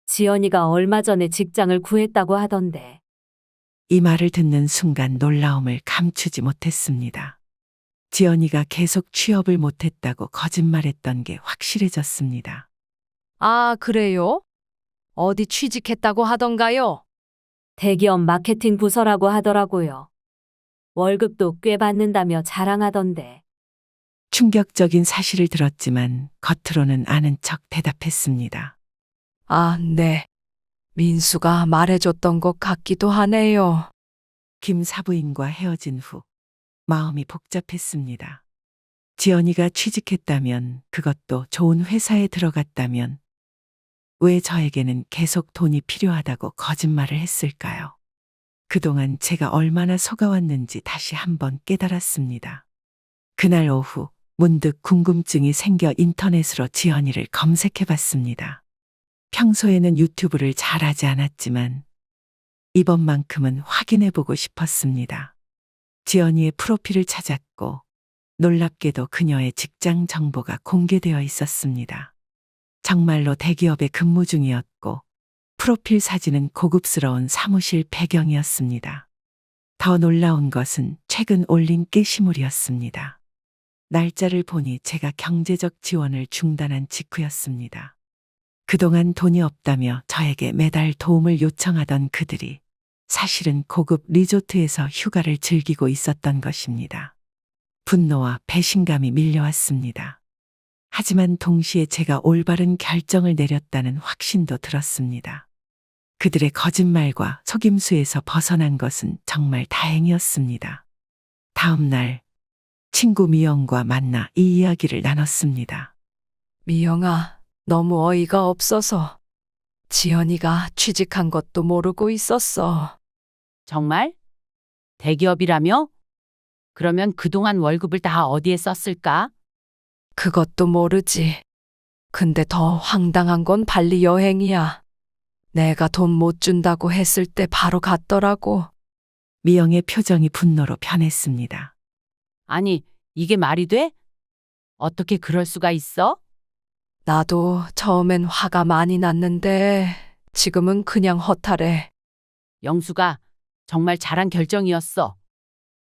지연이가 얼마 전에 직장을 구했다고 하던데. 이 말을 듣는 순간 놀라움을 감추지 못했습니다. 지연이가 계속 취업을 못했다고 거짓말했던 게 확실해졌습니다. 아, 그래요? 어디 취직했다고 하던가요? 대기업 마케팅 부서라고 하더라고요. 월급도 꽤 받는다며 자랑하던데. 충격적인 사실을 들었지만 겉으로는 아는 척 대답했습니다. 아, 네. 민수가 말해줬던 것 같기도 하네요. 김 사부인과 헤어진 후 마음이 복잡했습니다. 지연이가 취직했다면, 그것도 좋은 회사에 들어갔다면 왜 저에게는 계속 돈이 필요하다고 거짓말을 했을까요? 그동안 제가 얼마나 속아왔는지 다시 한번 깨달았습니다. 그날 오후 문득 궁금증이 생겨 인터넷으로 지연이를 검색해 봤습니다. 평소에는 유튜브를 잘 하지 않았지만 이번만큼은 확인해 보고 싶었습니다. 지연이의 프로필을 찾았고 놀랍게도 그녀의 직장 정보가 공개되어 있었습니다. 정말로 대기업에 근무 중이었고 프로필 사진은 고급스러운 사무실 배경이었습니다. 더 놀라운 것은 최근 올린 게시물이었습니다. 날짜를 보니 제가 경제적 지원을 중단한 직후였습니다. 그동안 돈이 없다며 저에게 매달 도움을 요청하던 그들이 사실은 고급 리조트에서 휴가를 즐기고 있었던 것입니다. 분노와 배신감이 밀려왔습니다. 하지만 동시에 제가 올바른 결정을 내렸다는 확신도 들었습니다. 그들의 거짓말과 속임수에서 벗어난 것은 정말 다행이었습니다. 다음 날 친구 미영과 만나 이 이야기를 나눴습니다. 미영아, 너무 어이가 없어서 지연이가 취직한 것도 모르고 있었어. 정말? 대기업이라며? 그러면 그동안 월급을 다 어디에 썼을까? 그것도 모르지. 근데 더 황당한 건 발리 여행이야. 내가 돈 못 준다고 했을 때 바로 갔더라고. 미영의 표정이 분노로 변했습니다. 아니, 이게 말이 돼? 어떻게 그럴 수가 있어? 나도 처음엔 화가 많이 났는데 지금은 그냥 허탈해. 영수가 정말 잘한 결정이었어.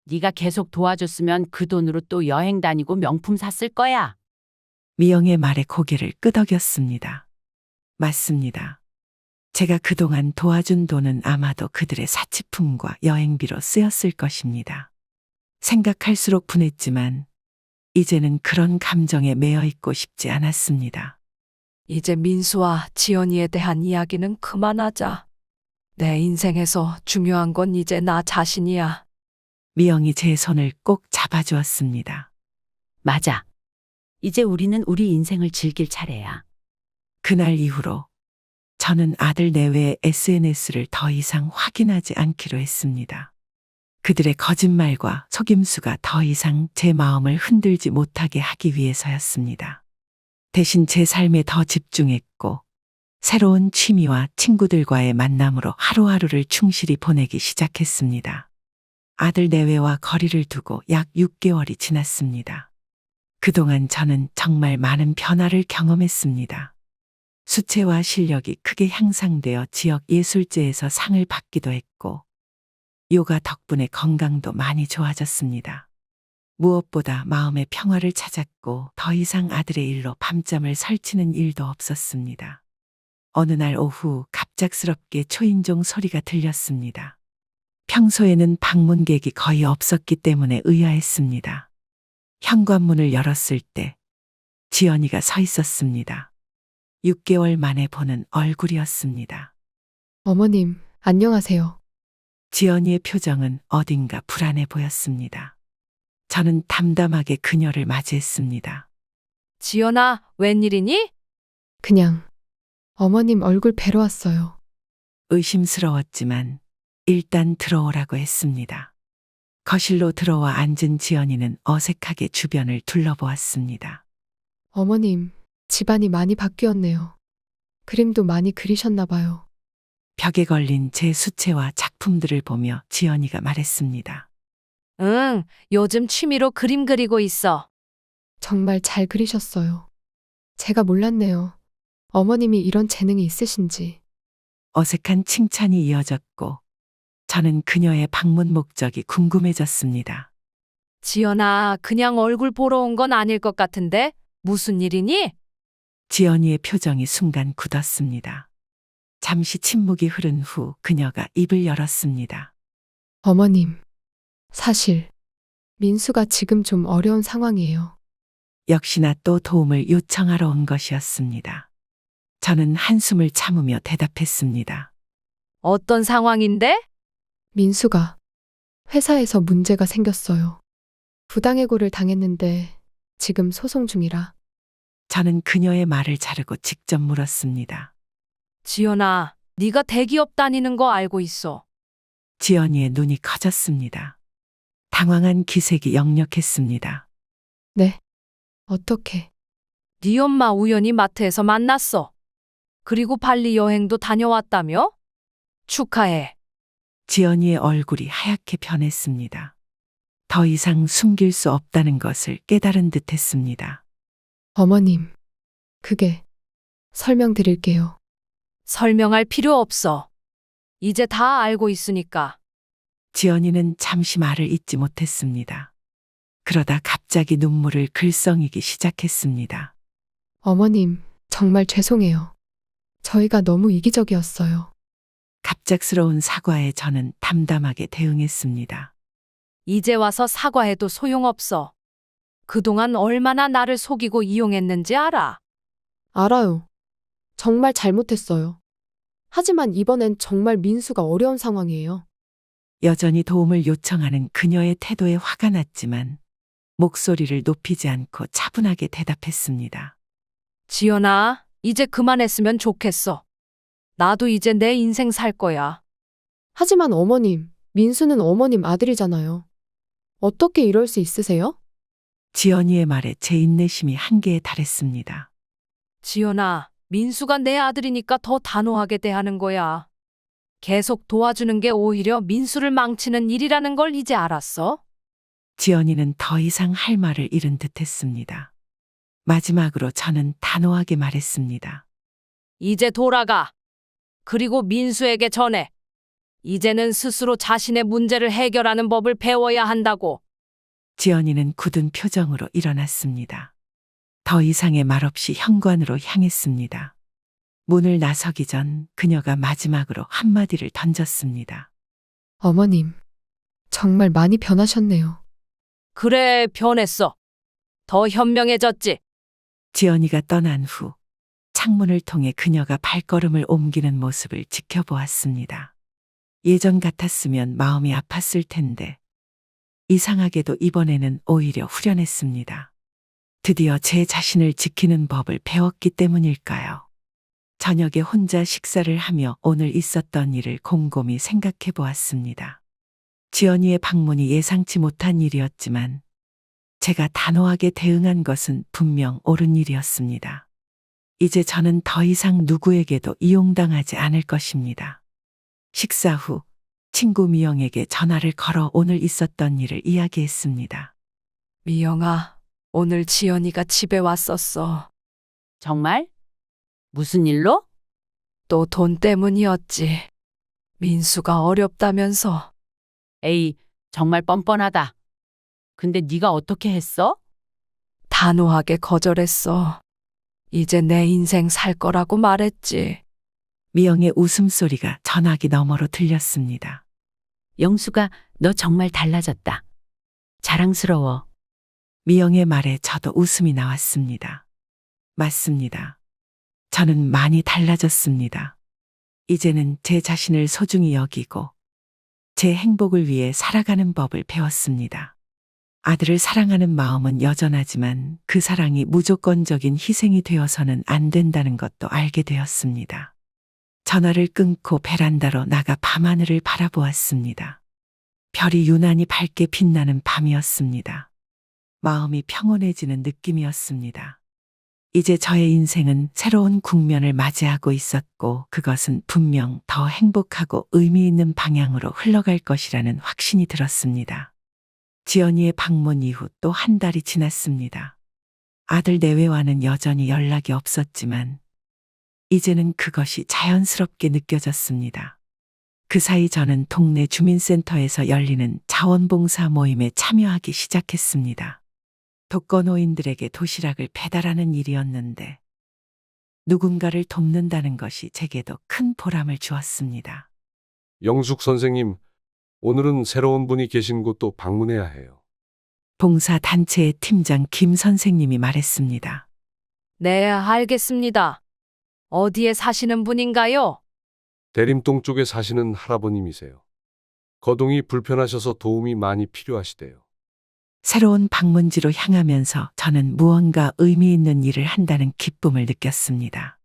네가 계속 도와줬으면 그 돈으로 또 여행 다니고 명품 샀을 거야. 미영의 말에 고개를 끄덕였습니다. 맞습니다. 제가 그동안 도와준 돈은 아마도 그들의 사치품과 여행비로 쓰였을 것입니다. 생각할수록 분했지만 이제는 그런 감정에 매여 있고 싶지 않았습니다. 이제 민수와 지연이에 대한 이야기는 그만하자. 내 인생에서 중요한 건 이제 나 자신이야. 미영이 제 손을 꼭 잡아주었습니다. 맞아. 이제 우리는 우리 인생을 즐길 차례야. 그날 이후로 저는 아들 내외의 SNS를 더 이상 확인하지 않기로 했습니다. 그들의 거짓말과 속임수가 더 이상 제 마음을 흔들지 못하게 하기 위해서였습니다. 대신 제 삶에 더 집중했고 새로운 취미와 친구들과의 만남으로 하루하루를 충실히 보내기 시작했습니다. 아들 내외와 거리를 두고 약 6개월이 지났습니다. 그동안 저는 정말 많은 변화를 경험했습니다. 수채화 실력이 크게 향상되어 지역 예술제에서 상을 받기도 했고 요가 덕분에 건강도 많이 좋아졌습니다. 무엇보다 마음의 평화를 찾았고 더 이상 아들의 일로 밤잠을 설치는 일도 없었습니다. 어느 날 오후 갑작스럽게 초인종 소리가 들렸습니다. 평소에는 방문객이 거의 없었기 때문에 의아했습니다. 현관문을 열었을 때 지연이가 서 있었습니다. 6개월 만에 보는 얼굴이었습니다. 어머님, 안녕하세요. 지연이의 표정은 어딘가 불안해 보였습니다. 저는 담담하게 그녀를 맞이했습니다. 지연아, 웬일이니? 그냥 어머님 얼굴 뵈러 왔어요. 의심스러웠지만 일단 들어오라고 했습니다. 거실로 들어와 앉은 지연이는 어색하게 주변을 둘러보았습니다. 어머님, 집안이 많이 바뀌었네요. 그림도 많이 그리셨나 봐요. 벽에 걸린 제 수채화 작품들을 보며 지연이가 말했습니다. 응, 요즘 취미로 그림 그리고 있어. 정말 잘 그리셨어요. 제가 몰랐네요. 어머님이 이런 재능이 있으신지. 어색한 칭찬이 이어졌고 저는 그녀의 방문 목적이 궁금해졌습니다. 지연아, 그냥 얼굴 보러 온 건 아닐 것 같은데? 무슨 일이니? 지연이의 표정이 순간 굳었습니다. 잠시 침묵이 흐른 후 그녀가 입을 열었습니다. 어머님, 사실 민수가 지금 좀 어려운 상황이에요. 역시나 또 도움을 요청하러 온 것이었습니다. 저는 한숨을 참으며 대답했습니다. 어떤 상황인데? 민수가 회사에서 문제가 생겼어요. 부당해고를 당했는데 지금 소송 중이라. 저는 그녀의 말을 자르고 직접 물었습니다. 지연아, 네가 대기업 다니는 거 알고 있어. 지연이의 눈이 커졌습니다. 당황한 기색이 역력했습니다. 네. 어떻게? 네 엄마 우연히 마트에서 만났어. 그리고 발리 여행도 다녀왔다며? 축하해. 지연이의 얼굴이 하얗게 변했습니다. 더 이상 숨길 수 없다는 것을 깨달은 듯 했습니다. 어머님. 그게 설명드릴게요. 설명할 필요 없어. 이제 다 알고 있으니까. 지연이는 잠시 말을 잇지 못했습니다. 그러다 갑자기 눈물을 글썽이기 시작했습니다. 어머님, 정말 죄송해요. 저희가 너무 이기적이었어요. 갑작스러운 사과에 저는 담담하게 대응했습니다. 이제 와서 사과해도 소용없어. 그동안 얼마나 나를 속이고 이용했는지 알아. 알아요. 정말 잘못했어요. 하지만 이번엔 정말 민수가 어려운 상황이에요. 여전히 도움을 요청하는 그녀의 태도에 화가 났지만 목소리를 높이지 않고 차분하게 대답했습니다. 지연아, 이제 그만했으면 좋겠어. 나도 이제 내 인생 살 거야. 하지만 어머님, 민수는 어머님 아들이잖아요. 어떻게 이럴 수 있으세요? 지연이의 말에 제 인내심이 한계에 달했습니다. 지연아, 민수가 내 아들이니까 더 단호하게 대하는 거야. 계속 도와주는 게 오히려 민수를 망치는 일이라는 걸 이제 알았어? 지연이는 더 이상 할 말을 잃은 듯 했습니다. 마지막으로 저는 단호하게 말했습니다. 이제 돌아가. 그리고 민수에게 전해. 이제는 스스로 자신의 문제를 해결하는 법을 배워야 한다고. 지연이는 굳은 표정으로 일어났습니다. 더 이상의 말 없이 현관으로 향했습니다. 문을 나서기 전 그녀가 마지막으로 한마디를 던졌습니다. 어머님, 정말 많이 변하셨네요. 그래, 변했어. 더 현명해졌지. 지연이가 떠난 후 창문을 통해 그녀가 발걸음을 옮기는 모습을 지켜보았습니다. 예전 같았으면 마음이 아팠을 텐데 이상하게도 이번에는 오히려 후련했습니다. 드디어 제 자신을 지키는 법을 배웠기 때문일까요? 저녁에 혼자 식사를 하며 오늘 있었던 일을 곰곰이 생각해 보았습니다. 지연이의 방문이 예상치 못한 일이었지만 제가 단호하게 대응한 것은 분명 옳은 일이었습니다. 이제 저는 더 이상 누구에게도 이용당하지 않을 것입니다. 식사 후 친구 미영에게 전화를 걸어 오늘 있었던 일을 이야기했습니다. 미영아, 오늘 지연이가 집에 왔었어. 정말? 무슨 일로? 또 돈 때문이었지. 민수가 어렵다면서. 에이, 정말 뻔뻔하다. 근데 네가 어떻게 했어? 단호하게 거절했어. 이제 내 인생 살 거라고 말했지. 미영의 웃음소리가 전화기 너머로 들렸습니다. 영수가 너 정말 달라졌다. 자랑스러워. 미영의 말에 저도 웃음이 나왔습니다. 맞습니다. 저는 많이 달라졌습니다. 이제는 제 자신을 소중히 여기고 제 행복을 위해 살아가는 법을 배웠습니다. 아들을 사랑하는 마음은 여전하지만 그 사랑이 무조건적인 희생이 되어서는 안 된다는 것도 알게 되었습니다. 전화를 끊고 베란다로 나가 밤하늘을 바라보았습니다. 별이 유난히 밝게 빛나는 밤이었습니다. 마음이 평온해지는 느낌이었습니다. 이제 저의 인생은 새로운 국면을 맞이하고 있었고 그것은 분명 더 행복하고 의미 있는 방향으로 흘러갈 것이라는 확신이 들었습니다. 지연이의 방문 이후 또 한 달이 지났습니다. 아들 내외와는 여전히 연락이 없었지만 이제는 그것이 자연스럽게 느껴졌습니다. 그 사이 저는 동네 주민센터에서 열리는 자원봉사 모임에 참여하기 시작했습니다. 독거노인들에게 도시락을 배달하는 일이었는데 누군가를 돕는다는 것이 제게도 큰 보람을 주었습니다. 영숙 선생님, 오늘은 새로운 분이 계신 곳도 방문해야 해요. 봉사단체의 팀장 김 선생님이 말했습니다. 네, 알겠습니다. 어디에 사시는 분인가요? 대림동 쪽에 사시는 할아버님이세요. 거동이 불편하셔서 도움이 많이 필요하시대요. 새로운 방문지로 향하면서 저는 무언가 의미 있는 일을 한다는 기쁨을 느꼈습니다.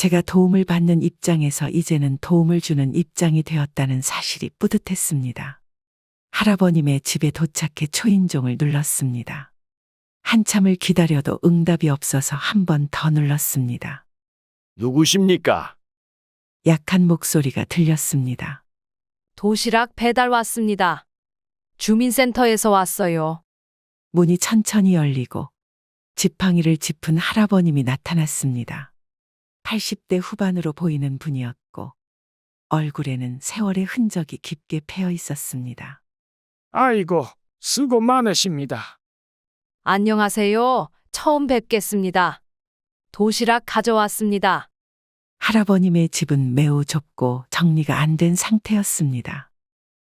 제가 도움을 받는 입장에서 이제는 도움을 주는 입장이 되었다는 사실이 뿌듯했습니다. 할아버님의 집에 도착해 초인종을 눌렀습니다. 한참을 기다려도 응답이 없어서 한 번 더 눌렀습니다. 누구십니까? 약한 목소리가 들렸습니다. 도시락 배달 왔습니다. 주민센터에서 왔어요. 문이 천천히 열리고 지팡이를 짚은 할아버님이 나타났습니다. 80대 후반으로 보이는 분이었고 얼굴에는 세월의 흔적이 깊게 패여 있었습니다. 아이고, 수고 많으십니다. 안녕하세요. 처음 뵙겠습니다. 도시락 가져왔습니다. 할아버님의 집은 매우 좁고 정리가 안 된 상태였습니다.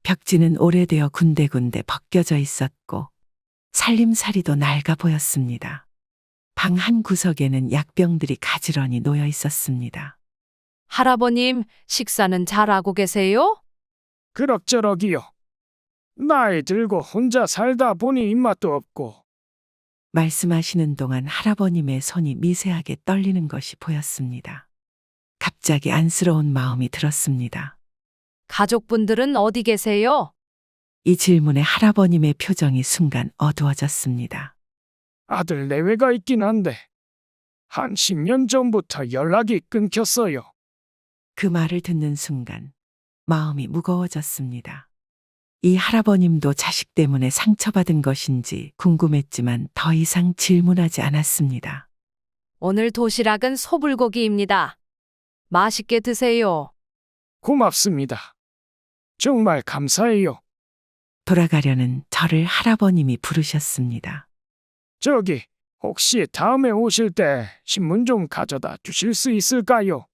벽지는 오래되어 군데군데 벗겨져 있었고 살림살이도 낡아 보였습니다. 방 한 구석에는 약병들이 가지런히 놓여 있었습니다. 할아버님, 식사는 잘하고 계세요? 그럭저럭이요. 나이 들고 혼자 살다 보니 입맛도 없고. 말씀하시는 동안 할아버님의 손이 미세하게 떨리는 것이 보였습니다. 갑자기 안쓰러운 마음이 들었습니다. 가족분들은 어디 계세요? 이 질문에 할아버님의 표정이 순간 어두워졌습니다. 아들 내외가 있긴 한데 한 10년 전부터 연락이 끊겼어요. 그 말을 듣는 순간 마음이 무거워졌습니다. 이 할아버님도 자식 때문에 상처받은 것인지 궁금했지만 더 이상 질문하지 않았습니다. 오늘 도시락은 소불고기입니다. 맛있게 드세요. 고맙습니다. 정말 감사해요. 돌아가려는 저를 할아버님이 부르셨습니다. 저기, 혹시 다음에 오실 때 신문 좀 가져다 주실 수 있을까요?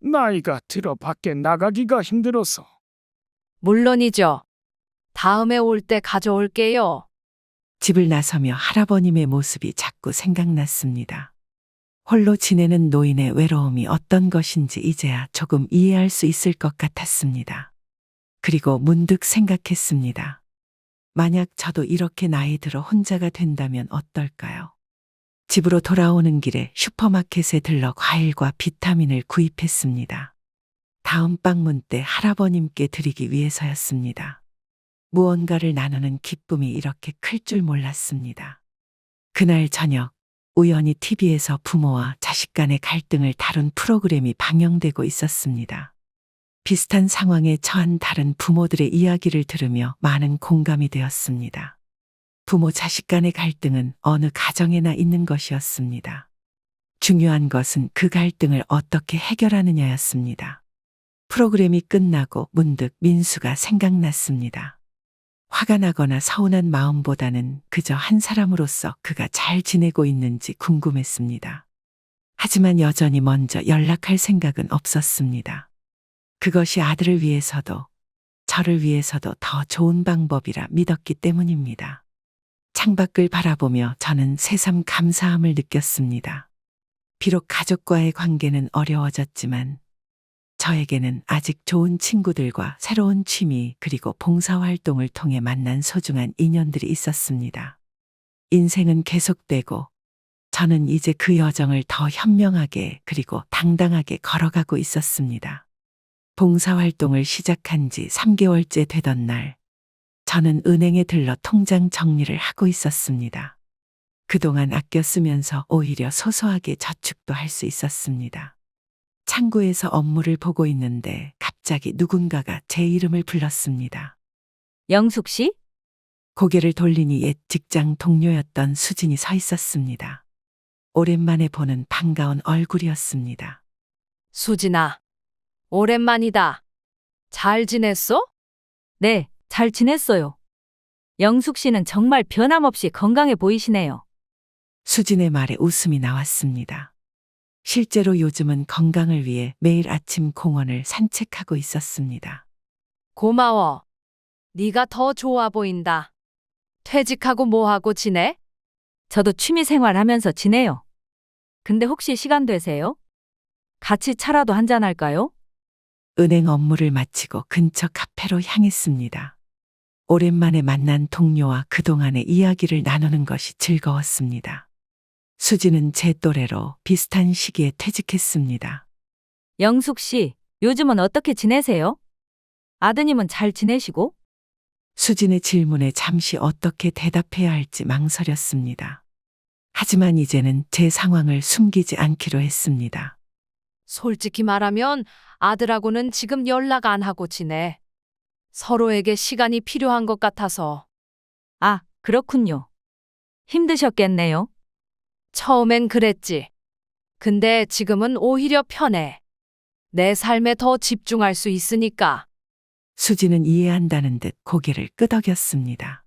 나이가 들어 밖에 나가기가 힘들어서. 물론이죠. 다음에 올 때 가져올게요. 집을 나서며 할아버님의 모습이 자꾸 생각났습니다. 홀로 지내는 노인의 외로움이 어떤 것인지 이제야 조금 이해할 수 있을 것 같았습니다. 그리고 문득 생각했습니다. 만약 저도 이렇게 나이 들어 혼자가 된다면 어떨까요? 집으로 돌아오는 길에 슈퍼마켓에 들러 과일과 비타민을 구입했습니다. 다음 방문 때 할아버님께 드리기 위해서였습니다. 무언가를 나누는 기쁨이 이렇게 클 줄 몰랐습니다. 그날 저녁 우연히 TV에서 부모와 자식 간의 갈등을 다룬 프로그램이 방영되고 있었습니다. 비슷한 상황에 처한 다른 부모들의 이야기를 들으며 많은 공감이 되었습니다. 부모 자식 간의 갈등은 어느 가정에나 있는 것이었습니다. 중요한 것은 그 갈등을 어떻게 해결하느냐였습니다. 프로그램이 끝나고 문득 민수가 생각났습니다. 화가 나거나 서운한 마음보다는 그저 한 사람으로서 그가 잘 지내고 있는지 궁금했습니다. 하지만 여전히 먼저 연락할 생각은 없었습니다. 그것이 아들을 위해서도 저를 위해서도 더 좋은 방법이라 믿었기 때문입니다. 창밖을 바라보며 저는 새삼 감사함을 느꼈습니다. 비록 가족과의 관계는 어려워졌지만 저에게는 아직 좋은 친구들과 새로운 취미 그리고 봉사활동을 통해 만난 소중한 인연들이 있었습니다. 인생은 계속되고 저는 이제 그 여정을 더 현명하게 그리고 당당하게 걸어가고 있었습니다. 봉사활동을 시작한 지 3개월째 되던 날, 저는 은행에 들러 통장 정리를 하고 있었습니다. 그동안 아껴 쓰면서 오히려 소소하게 저축도 할 수 있었습니다. 창구에서 업무를 보고 있는데 갑자기 누군가가 제 이름을 불렀습니다. 영숙 씨? 고개를 돌리니 옛 직장 동료였던 수진이 서 있었습니다. 오랜만에 보는 반가운 얼굴이었습니다. 수진아, 오랜만이다. 잘 지냈어? 네, 잘 지냈어요. 영숙 씨는 정말 변함없이 건강해 보이시네요. 수진의 말에 웃음이 나왔습니다. 실제로 요즘은 건강을 위해 매일 아침 공원을 산책하고 있었습니다. 고마워. 네가 더 좋아 보인다. 퇴직하고 뭐 하고 지내? 저도 취미 생활하면서 지내요. 근데 혹시 시간 되세요? 같이 차라도 한잔 할까요? 은행 업무를 마치고 근처 카페로 향했습니다. 오랜만에 만난 동료와 그동안의 이야기를 나누는 것이 즐거웠습니다. 수지는 제 또래로 비슷한 시기에 퇴직했습니다. 영숙 씨, 요즘은 어떻게 지내세요? 아드님은 잘 지내시고? 수진의 질문에 잠시 어떻게 대답해야 할지 망설였습니다. 하지만 이제는 제 상황을 숨기지 않기로 했습니다. 솔직히 말하면 아들하고는 지금 연락 안 하고 지내. 서로에게 시간이 필요한 것 같아서. 아, 그렇군요. 힘드셨겠네요. 처음엔 그랬지. 근데 지금은 오히려 편해. 내 삶에 더 집중할 수 있으니까. 수지는 이해한다는 듯 고개를 끄덕였습니다.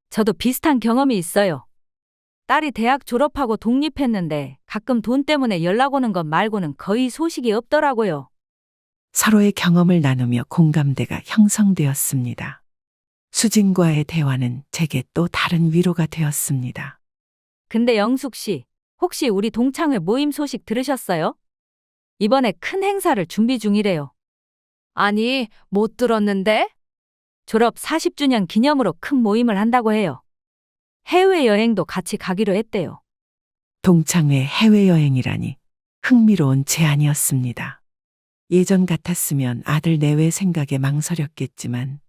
저도 비슷한 경험이 있어요. 딸이 대학 졸업하고 독립했는데 가끔 돈 때문에 연락 오는 것 말고는 거의 소식이 없더라고요. 서로의 경험을 나누며 공감대가 형성되었습니다. 수진과의 대화는 제게 또 다른 위로가 되었습니다. 근데 영숙 씨, 혹시 우리 동창회 모임 소식 들으셨어요? 이번에 큰 행사를 준비 중이래요. 아니, 못 들었는데? 졸업 40주년 기념으로 큰 모임을 한다고 해요. 해외여행도 같이 가기로 했대요. 동창회 해외여행이라니 흥미로운 제안이었습니다. 예전 같았으면 아들 내외 생각에 망설였겠지만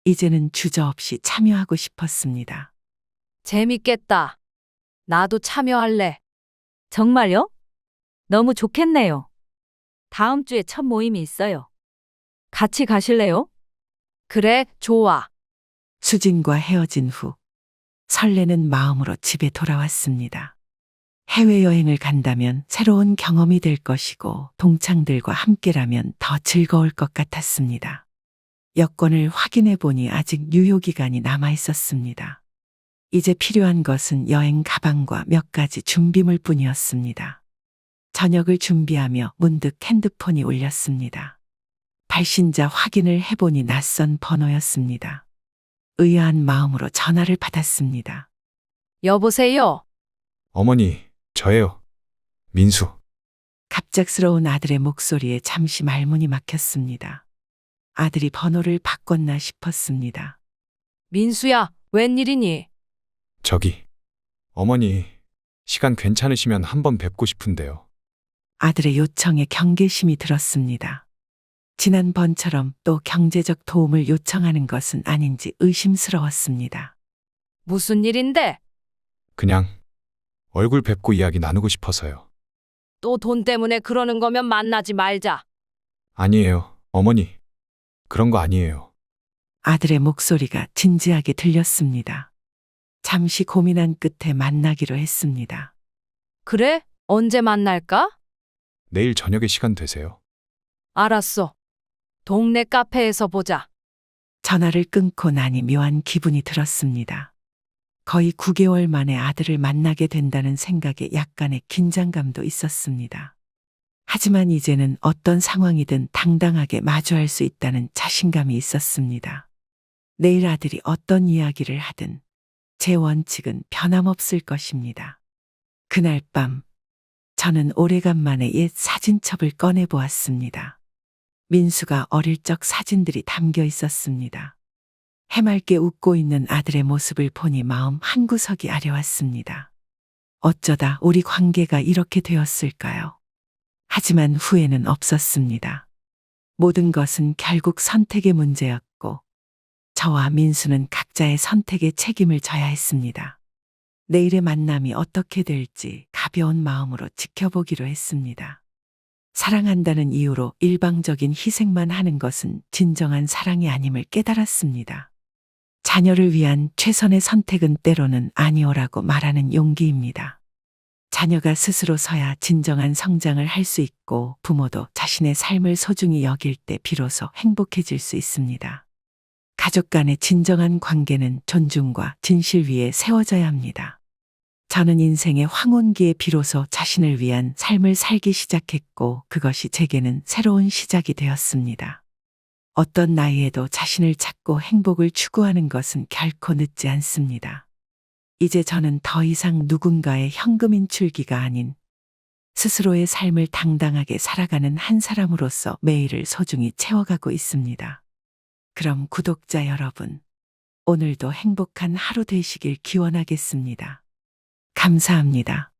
이제는 주저없이 참여하고 싶었습니다. 재밌겠다. 나도 참여할래. 정말요? 너무 좋겠네요. 다음 주에 첫 모임이 있어요. 같이 가실래요? 그래, 좋아. 수진과 헤어진 후 설레는 마음으로 집에 돌아왔습니다. 해외여행을 간다면 새로운 경험이 될 것이고 동창들과 함께라면 더 즐거울 것 같았습니다. 여권을 확인해 보니 아직 유효기간이 남아 있었습니다. 이제 필요한 것은 여행 가방과 몇 가지 준비물 뿐이었습니다. 저녁을 준비하며 문득 핸드폰이 울렸습니다. 발신자 확인을 해보니 낯선 번호였습니다. 의아한 마음으로 전화를 받았습니다. 여보세요? 어머니, 저예요. 민수. 갑작스러운 아들의 목소리에 잠시 말문이 막혔습니다. 아들이 번호를 바꿨나 싶었습니다. 민수야, 웬일이니? 저기. 어머니, 시간 괜찮으시면 한번 뵙고 싶은데요. 아들의 요청에 경계심이 들었습니다. 지난번처럼 또 경제적 도움을 요청하는 것은 아닌지 의심스러웠습니다. 무슨 일인데? 그냥 얼굴 뵙고 이야기 나누고 싶어서요. 또 돈 때문에 그러는 거면 만나지 말자. 아니에요, 어머니. 그런 거 아니에요. 아들의 목소리가 진지하게 들렸습니다. 잠시 고민한 끝에 만나기로 했습니다. 그래? 언제 만날까? 내일 저녁에 시간 되세요? 알았어. 동네 카페에서 보자. 전화를 끊고 나니 묘한 기분이 들었습니다. 거의 9개월 만에 아들을 만나게 된다는 생각에 약간의 긴장감도 있었습니다. 하지만 이제는 어떤 상황이든 당당하게 마주할 수 있다는 자신감이 있었습니다. 내일 아들이 어떤 이야기를 하든 제 원칙은 변함없을 것입니다. 그날 밤 저는 오래간만에 옛 사진첩을 꺼내 보았습니다. 민수가 어릴 적 사진들이 담겨 있었습니다. 해맑게 웃고 있는 아들의 모습을 보니 마음 한구석이 아려왔습니다. 어쩌다 우리 관계가 이렇게 되었을까요? 하지만 후회는 없었습니다. 모든 것은 결국 선택의 문제였고 저와 민수는 각자의 선택에 책임을 져야 했습니다. 내일의 만남이 어떻게 될지 가벼운 마음으로 지켜보기로 했습니다. 사랑한다는 이유로 일방적인 희생만 하는 것은 진정한 사랑이 아님을 깨달았습니다. 자녀를 위한 최선의 선택은 때로는 아니오라고 말하는 용기입니다. 자녀가 스스로 서야 진정한 성장을 할 수 있고 부모도 자신의 삶을 소중히 여길 때 비로소 행복해질 수 있습니다. 가족 간의 진정한 관계는 존중과 진실 위에 세워져야 합니다. 저는 인생의 황혼기에 비로소 자신을 위한 삶을 살기 시작했고 그것이 제게는 새로운 시작이 되었습니다. 어떤 나이에도 자신을 찾고 행복을 추구하는 것은 결코 늦지 않습니다. 이제 저는 더 이상 누군가의 현금 인출기가 아닌 스스로의 삶을 당당하게 살아가는 한 사람으로서 매일을 소중히 채워가고 있습니다. 그럼 구독자 여러분, 오늘도 행복한 하루 되시길 기원하겠습니다. 감사합니다.